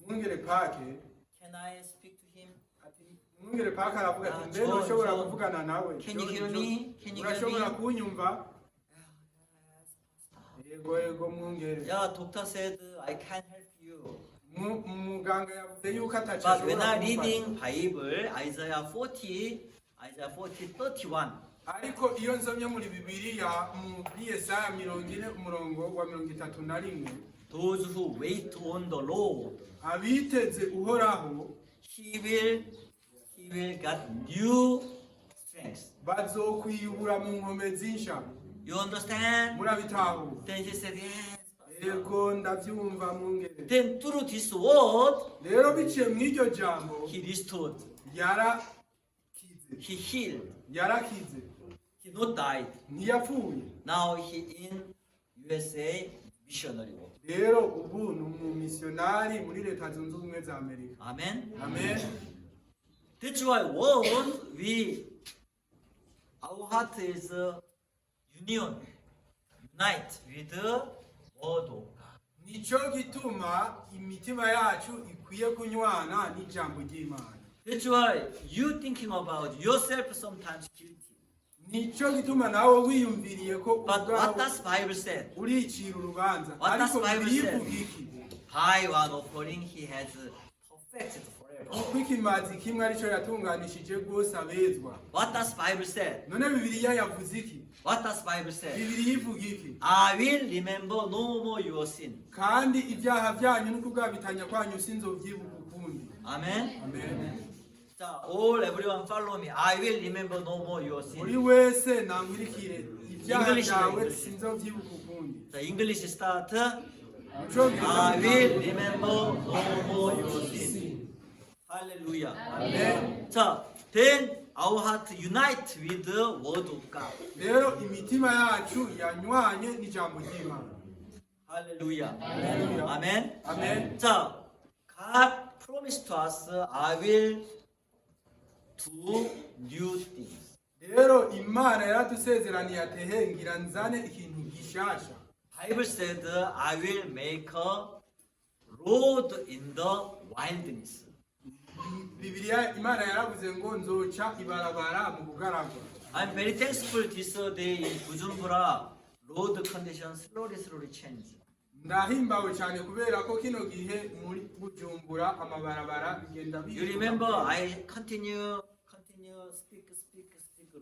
umwungere Pake can I speak to him? ati umwungere Pake aravuga ati mbere ushobora kuvugana nawe. Can you hear me? Can you hear Urashobora me? kunyumva? Yego mwungere. Yeah, doctor said I can't help you. Muganga yavuze yuko But when atashobora I kumufasha. reading Bible, Isaiah 40, 31, Ariko iyo nsomye muri Bibiliya muri Yesaya 40 umurongo wa 31 those who wait on the Lord, abiteze uhoraho He will get new strength. bazokwiyubura mu nkomezi nsha. You understand? Murabitaho. Then he said, yes. Yego ndavyumva mwungere. Then through this word, Rero biciye mw'iryo jambo he restored, yarakize. he healed, Yarakize. he not died. Ntiyapfuye. Now he in USA missionary work. Rero ubu ni umumisionari muri Leta Zunze Ubumwe za Amerika. Amen. Amen. That's why word our heart is unite with the word of God. Nico gituma imitima yacu ikwiye kunywana n'ijambo ry'Imana. That's why you thinking about yourself sometimes guilty. Nico gituma nawe wiyumviriye ko But what does Bible say? uricira urubanza. What does Ariko Bible Bibiliya say? ivuga iki? High one offering he has perfected forever. Kuko ikimazi kimwe arico yatunganishije rwose abezwa. What does Bible say? None Bibiliya yavuze iki? What does Bible say? Bibiliya ivuga iki? I will remember no more your sin. Kandi ibyaha byanyu n'ukugabitanya kwanyu sinzovyibuka ukundi. Amen. Amen. So all everyone follow me. I will remember no more your Muri sin. wese namwirikire ibyaha English byawe language. sinzovyibuka ukundi. The English start. Mucongereza I will remember no more your sin. Hallelujah. Amen. So then our heart unite with the word of God. Rero imitima yacu yanywanye n'ijambo ry'Imana. Hallelujah. Hallelujah. Amen. Amen. So God promised to us, I will do new things. Rero Imana yaradusezeraniye ati ngira nzane ikintu gishasha. Bible said, I will make a road in the wilderness. Bibiliya Imana yaravuze ngo nzoca ibarabara mu bugaragwa. I'm very thankful this day in Bujumbura, road conditions slowly change. Ndahimbawe cyane kubera ko kino gihe muri Bujumbura amabarabara bigenda You remember, I continue speak,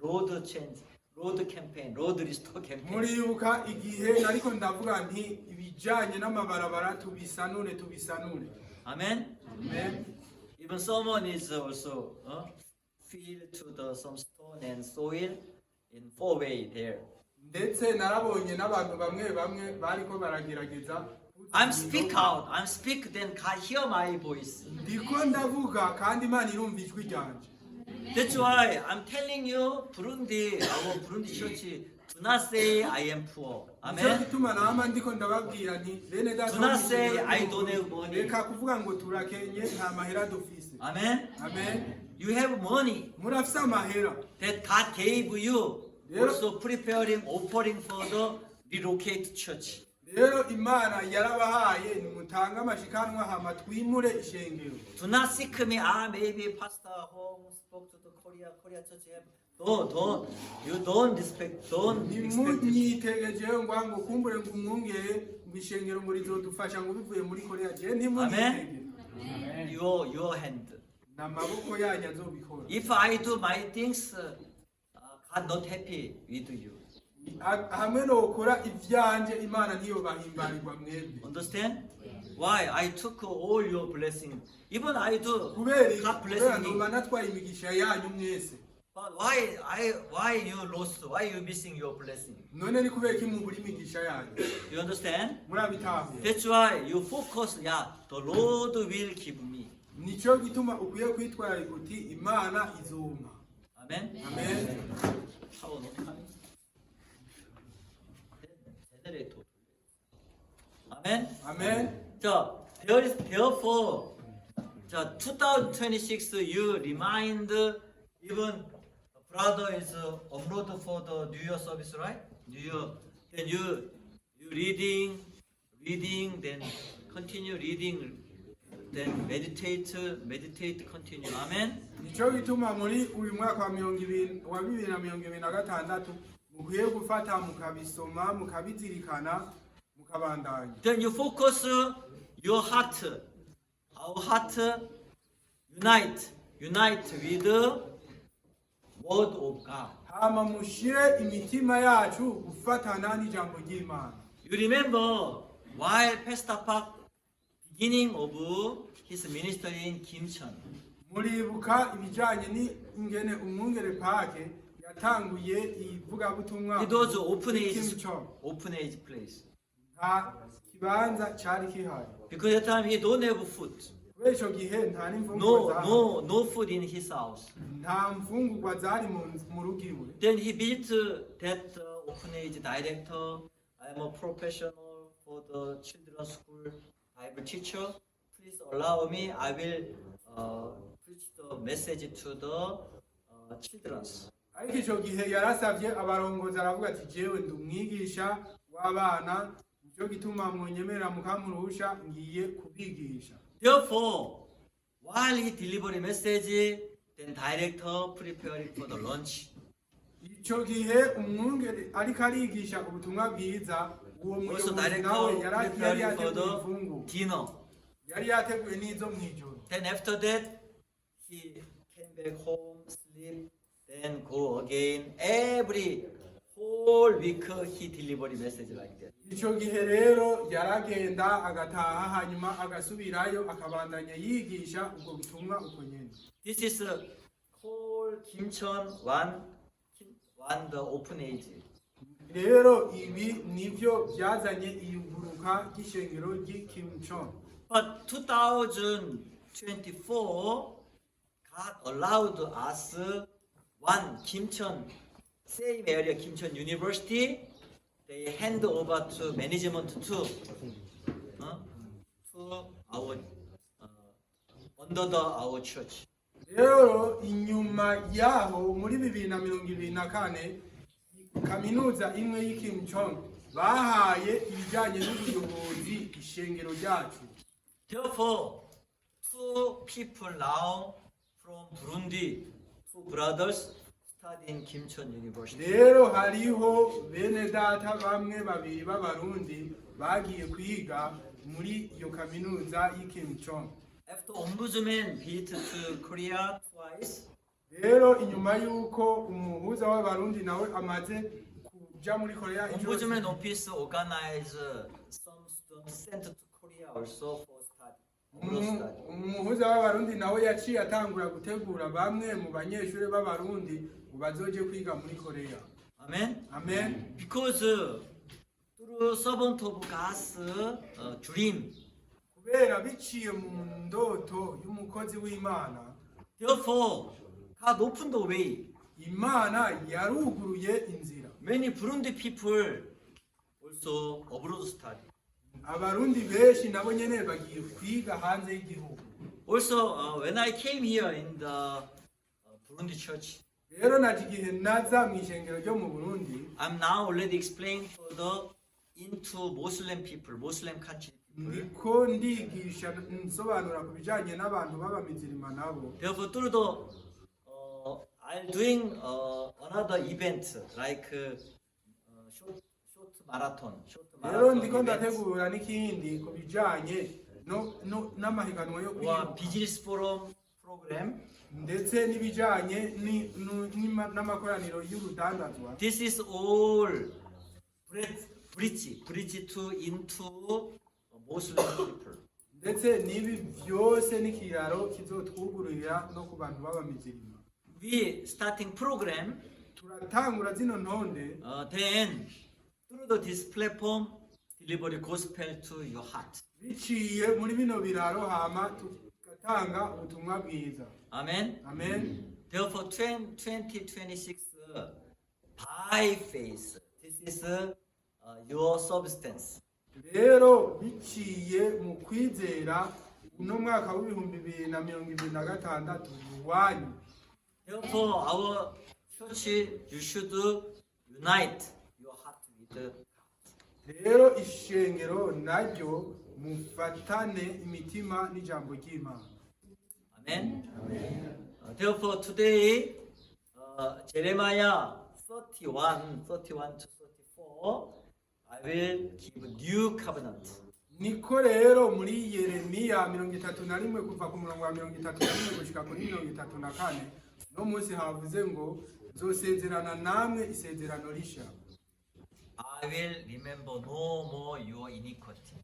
road change. road campaign, road restore campaign. muribuka igihe nariko ndavuga nti ibijanye n'amabarabara tubisanure. Amen. Amen. Even someone is also fill to the some stone and soil in 4-way there. ndetse narabonye n'abantu bamwe bariko baragerageza I'm speak out. I'm speak. Then God hear my voice. ndiko ndavuga kandi Imana irumva ijwi ryanje. That's why I'm telling you, Burundi, our Burundi church, do not say I am poor. Nico Amen. gituma nama ndiko ndababwira nti bene data Do not say I don't have money. reka kuvuga ngo turakenye nta mahera dufise. Amen. Amen. You have money murafise amahera that God gave you. Also preparing, offering for the relocate church. rero Imana yarabahaye nimutanga amashikanwa hama twimure ishengero. Do not seek me. Maybe Pastor Hong spoke to the Korea church. You don't respect. Don't expect it. ntimunyitegejeho ngo kumbure ngo umwungere ngo ishengero ngo rizodufasha ngo bivuye muri Korea. je ntimunyitege. Your hand. n'amaboko yanyu azobikora. If I do my things, God not happy with you. hamwe nokora ivyanje Imana niyo bahimbarirwa mwebwe. Understand? Why? I took all your blessing. Even I do. kubera God blessing ndoba me. natwaye imigisha yanyu mwese. But why you lost? Why you missing your blessing? none ni kubera ko mubura imigisha yanyu. You understand? murabitahuye. That's why you focus. Yeah, the Lord will give me. nico gituma ukwiye kwitwararika uti Imana izompa. Amen. Amen. How not coming? Generator. Amen. Amen. So therefore, 2026 you remind even brother is upload for the New Year service, right? New Year. Then you reading, then continue reading, then meditate, continue. Amen. nico gituma muri uyu mwaka wa 2026 mukwiye gufata mukabisoma mukabizirikana mukabandanya. Then you focus your heart, our heart, unite with the word of God. hama mushire imitima yacu gufatana n'ijambo ry'Imana. You remember while Pastor Park beginning of his ministry in Kimcheon, muribuka ibijanye n'ingene umwungere Pake yatanguye ivugabutumwa. it was Kimcheon. open age place. nta kibanza cari kihari. Because at the time he don't have food, kubera ico gihe nta n'imfungurwa zahari. no food in his house. nta mfungurwa zari mu rugo iwe. Then he built that orphanage director. I'm a professional for the children's school Bible teacher. Please allow me. I will preach the message to the children's. ariko ico gihe yarasavye abarongozi aravuga ati jewe ndi umwigisha w'abana nico gituma mwonyemerera mukamurusha ngiye kubigisha. Therefore, while he delivered a message, then director preparing for the lunch. ico gihe umwungere ariko arigisha ubutumwa bwiza uwo Also, muyobozi nawe director yari preparing for yateguye the imfungu dinner. yari yateguye n'izo mw'ijoro. Then after that, he came back home, sleep, then go again. Every whole week he delivered a message like that. ico gihe rero yaragenda agataha hanyuma agasubirayo akabandanya yigisha ubwo butumwa uko nyene. This is whole Kimcheon one the open age. rero ibi nivyo byazanye iyuguruka ry'ishengero ry'Kimcheon. But 2024, God allowed us one Kimcheon, same area Kimcheon University, they hand over to management to our under our church. rero inyuma yaho muri 2024 kaminuza imwe y'Kimcheon bahaye ibijanye n'ubuyobozi ishengero ryacu. Therefore, two people now from Burundi, two brothers, study in Kimcheon University. rero hariho bene data bamwe babiri b'abarundi bagiye kwiga muri iyo kaminuza y'Kimcheon. After Ombudsman visit to Korea twice, rero inyuma yuko umuhuza w'abarundi nawe amaze kuja muri Korea Ombudsman Office organize some students sent to Korea also for study. umuhuza w'abarundi nawe yaciye atangura gutegura bamwe mu banyeshuri b'abarundi ngo bazoje kwiga muri Korea. Amen. Amen. Because through servant of God's dream, kubera biciye mu ndoto y'umukozi w'Imana, therefore God opened the way. Imana yaruguruye inzira. Many Burundi people also abroad study. Abarundi benshi nabo nyene bagiye kwiga hanze y'igihugu. Also, when I came here in the Burundi church, Rero naje igihe naza mu ishengero ryo mu Burundi, I'm now already explained further into Muslim people, Muslim country people. ndiko ndigisha nsobanura ku bijanye n'abantu b'abamizirima nabo. Therefore, through the I'm doing another event like short marathon. Rero ndiko ndategura n'ikindi ku bijanye n'amahiganwa yo Or kwiruka business forum program. ndetse n'ibijanye n'amakoraniro y'urudandazwa. This is all bridge to into Muslim people. ndetse n'ibi byose n'ikiraro kizotwugururira no ku bantu b'abamizirima. We starting program. Turatangura zino ntonde, Then through this platform, deliver the gospel to your heart. biciye muri bino biraro hama tugatanga ubutumwa bwiza. Amen. Amen. Therefore, 2026 by faith, this is your substance. Rero biciye mu kwizera uno mwaka w'ibihumbi 2026 wanyu. Therefore, our church, you should unite your heart with God. Rero ishengero naryo mufatane imitima n'ijambo ry'Imana. Amen. Therefore, today, Jeremiah 31 to 34, I will give a new covenant. Niko rero muri Yeremiya 31 kuva ku murongo wa 31 gushika kuri 34 no munsi havuze ngo nzosezerana namwe isezerano risha. I will remember no more your iniquity.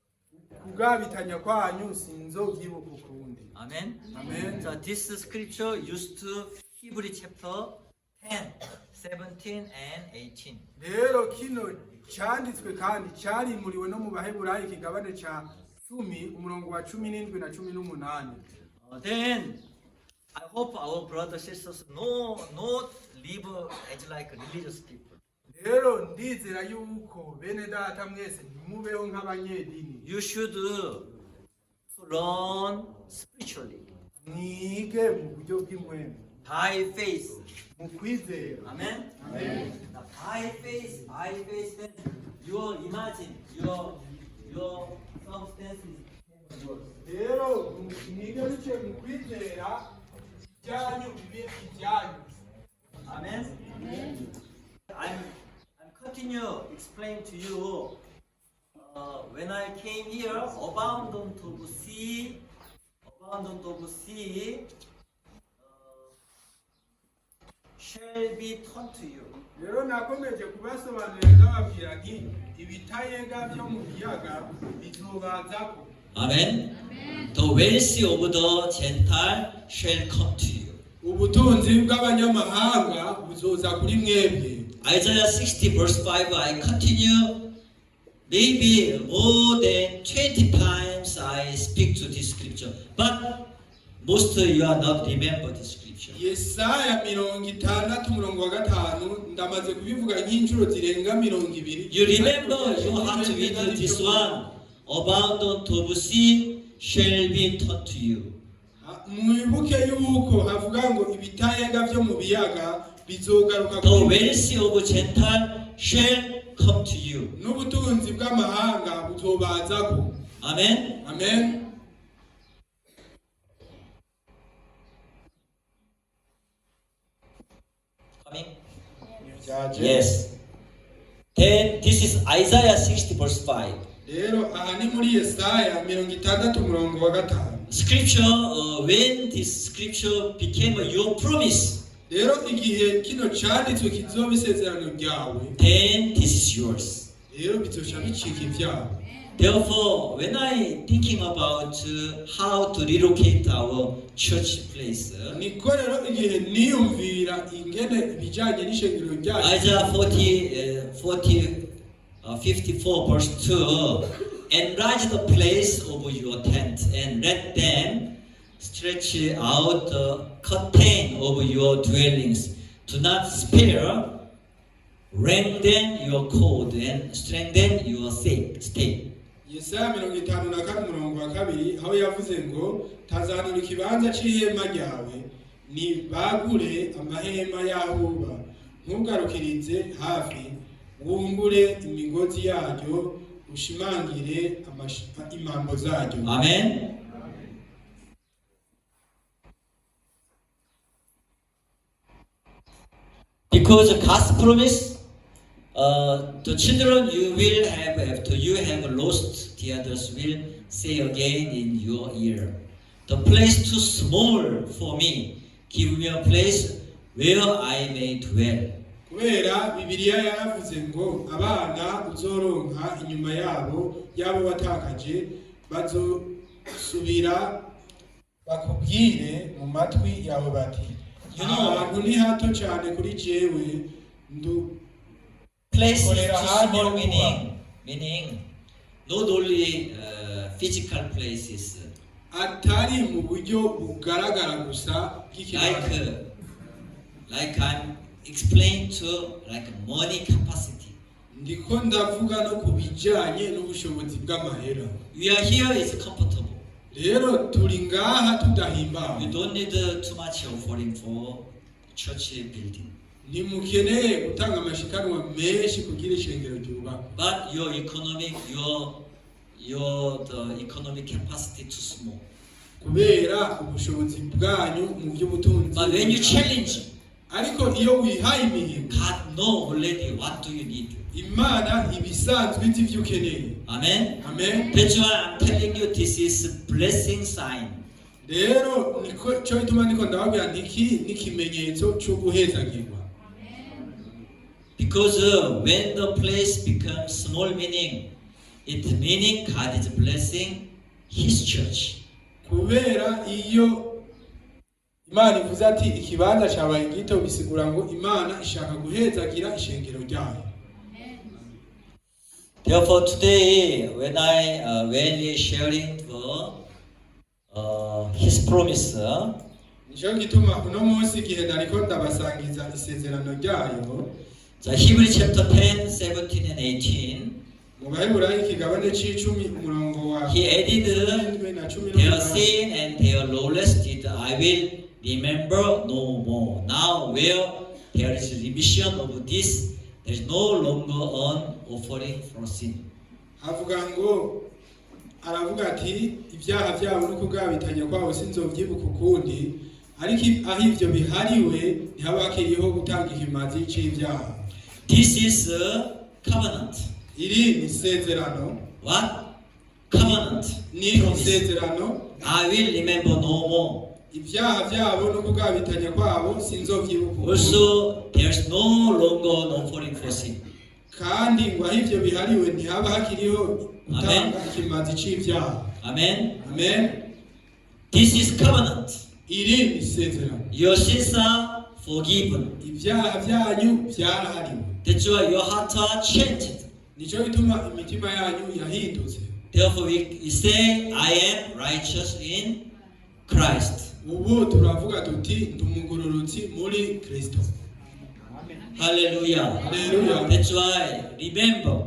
Kugabitanya kwanyu sinzovyibuka ukundi. Amen. Amen. So this scripture used to Hebrew chapter 10, 17 and 18. Rero kino cyanditswe kandi cyarimuriwe no mu Baheburayo ikigabane ca 10 umurongo wa 17 na 18. Then I hope our brothers and sisters not live as like religious people. Rero ndizera yuko bene data mwese ntimubeho nk'abanyedini. You should learn spiritually Mwige mu buryo bw'impwemu. by faith. Mu kwizera. Amen. Amen. Now, by faith, then you imagine your circumstances. Rero mwige bice mu kwizera byanyu bibe ibyanyu. Amen. I'm continue explain to you. When I came here, abundant of sea, shall be taught to you. Rero nakomeje kubasobanurira ndababwira nti ibitayenga byo mu biyaga bizobazako. Amen. The wealth of the Gentile shall come to you. Ubutunzi bw'abanyamahanga buzoza kuri mwebwe. Isaiah 60 verse 5, I continue. Maybe more than 20 times I speak to this scripture, but most of you are not remember this scripture. Yesaya 60 umurongo wa 5 ndamaze kubivuga nk'inshuro zirenga 20. You remember you have to read this one. Abundant of sea shall be taught to you. Mwibuke yuko havuga ngo ibitayenga byo mu biyaga bizogaruka The wealth of Gentile shall come to you. n'ubutunzi bw'amahanga buzobazako. Amen. Amen. Coming? Yes. Yes. Then this is Isaiah 60 verse 5. Rero aha ni muri Yesaya 60 umurongo wa 5. Scripture, when this scripture became your promise, rero igihe kino cyanditswe kizoba isezerano ryawe, then this is yours. rero bizoca bicika ibyabo. Therefore, when I thinking about how to relocate our church place, niko rero igihe niyumvira ingene ibijyanye n'ishengero ryacu, Isaiah 54 verse 2, enlarge the place of your tent and let them stretch out the curtain of your dwellings. Do not spare, lengthen your cord and strengthen your stake. Yesaya 54:2 aho yavuze ngo tazanura ikibanza c'ihema ryawe nibagure amahema yahuba ntugarukirize hafi wungure imigozi yaryo ushimangire imambo zaryo. Amen. Because God's promise, the children you will have after you have lost, the others will say again in your ear, the place too small for me, give me a place where I may dwell. Kubera Bibiliya yaravuze ngo abana uzoronka inyuma yabo watakaje bazosubira bakubwire mu matwi yawe bati, ahantu ni hato cyane kuri jewe Place is too small, meaning not only physical places, atari mu buryo bugaragara gusa bw'ikibanza. like I'm explained to like money capacity. Ndiko ndavuga no kubijanye n'ubushobozi bw'amahera. We are here is comfortable. Rero turi ngaha tudahimbawe. You don't need too much offering for church building. Ntimukeneye gutanga amashikanwa menshi kugira ishengero ryubakwe. But your economic capacity too small. Kubera ubushobozi bwanyu mu by'ubutunzi. But when you challenge, ariko iyo wihaye imihigo, God know already what do you need. Imana ibisanzwe iti ivyo ukeneye. Amen. Amen. That's why I'm telling you this is blessing sign. Rero niko cyo bituma niko ndababwira ndiki n'ikimenyetso cyo guhezagirwa. Because when the place becomes small, meaning God is blessing His church. Kubera iyo Imana ivuze ati ikibanza cyabaye gito bisigura ngo Imana ishaka guhezagira ishengero ryayo. Therefore today when we sharing His promise, nico gituma uno munsi igihe nariko ndabasangiza isezerano ryayo, the Hebrew chapter 10, 17 and 18, mu Baheburayo ikigabane c'icumi umurongo wa He added their sin and their lawless deed I will remember no more. Now where there is remission of this, there is no longer an offering for sin. aravuga ati ibyaha byabo no kugabitanya kwabo sinzovyibuka ukundi, ariko aho ivyo bihariwe ntihaba hakiriho gutanga ikimazi c'ivyaha. This is a covenant. Iri ni isezerano. What? Covenant. Ni isezerano. I will remember no more. Ibyaha byabo no kugabitanya kwabo sinzovyibuka. Also, there is no longer an offering for sin. Kandi ngo aho ivyo bihariwe ntihaba hakiriho gutanga ikimazi c'ivyaha. Amen. Amen. This is covenant. Iri ni isezerano. Your sins are forgiven. Ibyaha byanyu byarahariwe. That's why your heart are changed. Nico bituma imitima yanyu yahindutse. Therefore we say, I am righteous in Christ. Ubu turavuga tuti ndumugororotsi muri Kristo. Hallelujah. Hallelujah. That's why remember.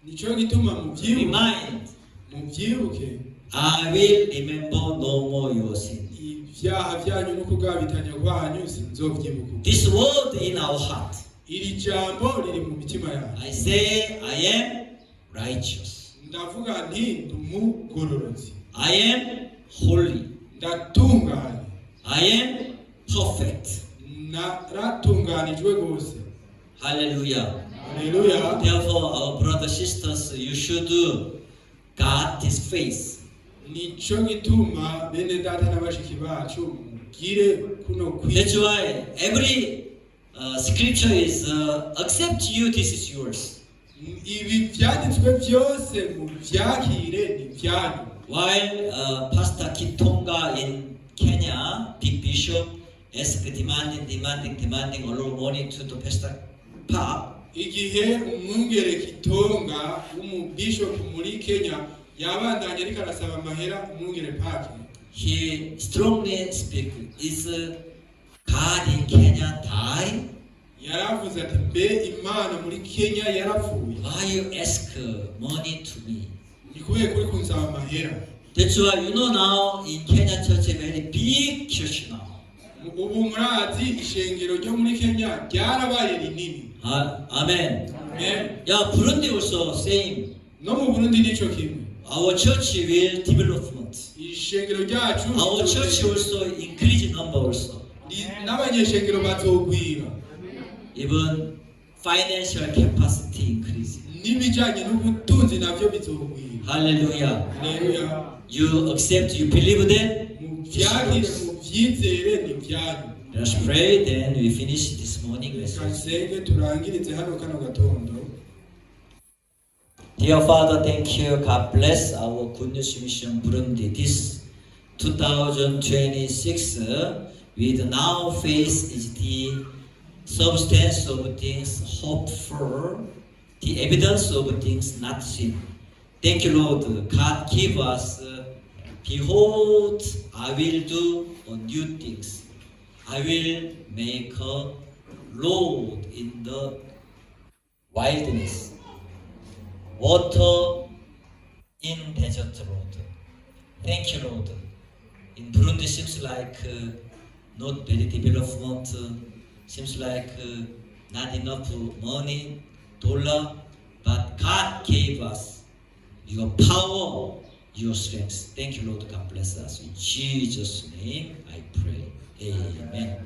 Nico gituma Remind. Mubyibuke. I will remember no more your sin. Ibyaha byanyu no kugabitanya kwanyu sinzovyibuka. This word in our heart. Iri jambo riri mu mitima yacu. I say I am righteous. Ndavuga nti ndumugororotsi. I am holy. Ndatunganye. I am perfect. Naratunganijwe gose. Hallelujah. Hallelujah. Therefore, our brothers sisters, you should guard this faith. Nico gituma bene data n'abashiki bacu tugire kuno That's kwiza. why every scripture is accept you, this is yours. Ibi byanditswe byose mu byakire ni byanyu. While Pastor Kitonga in Kenya, big bishop, asked demanding a lot of money to the Pastor Park. Igihe umwungere Kitonga w'umubishop muri Kenya yabandanye ariko arasaba amahera umwungere Park. He strongly speak, is God in Kenya die? Yaravuze ati mbe Imana muri Kenya yarapfuye. Why you ask money to me? Ni kubera kuri kunsaba amahera. That's why you know now in Kenya church a very big church now. Ubu murazi ishengero ryo muri Kenya ryarabaye rinini. Amen. Amen. Yeah, Burundi also same. No mu Burundi nico kimwe. Our church will development. Ishengero ryacu Our church also increase number also. n'abanyeshengero bazogwira. Even financial capacity increase. N'ibijanye n'ubutunzi navyo bizogwira. Hallelujah. Haleluya. You accept, you believe that? Mu byakire mu byizere ni byanyu. Let's pray, then we finish this morning message. Kasenge turangirize hano kano gatondo. Dear Father, thank you. God bless our Good News Mission Burundi. This 2026, with now faith is the substance of things hoped for, the evidence of things not seen. Thank you, Lord. God give us, behold, I will do new things. I will make a road in the wilderness, water in desert road. Thank you, Lord. In Burundi seems like not very development, seems like not enough money, dollar, but God gave us your power, your strength. Thank you, Lord. God bless us. In Jesus' name I pray. Amen.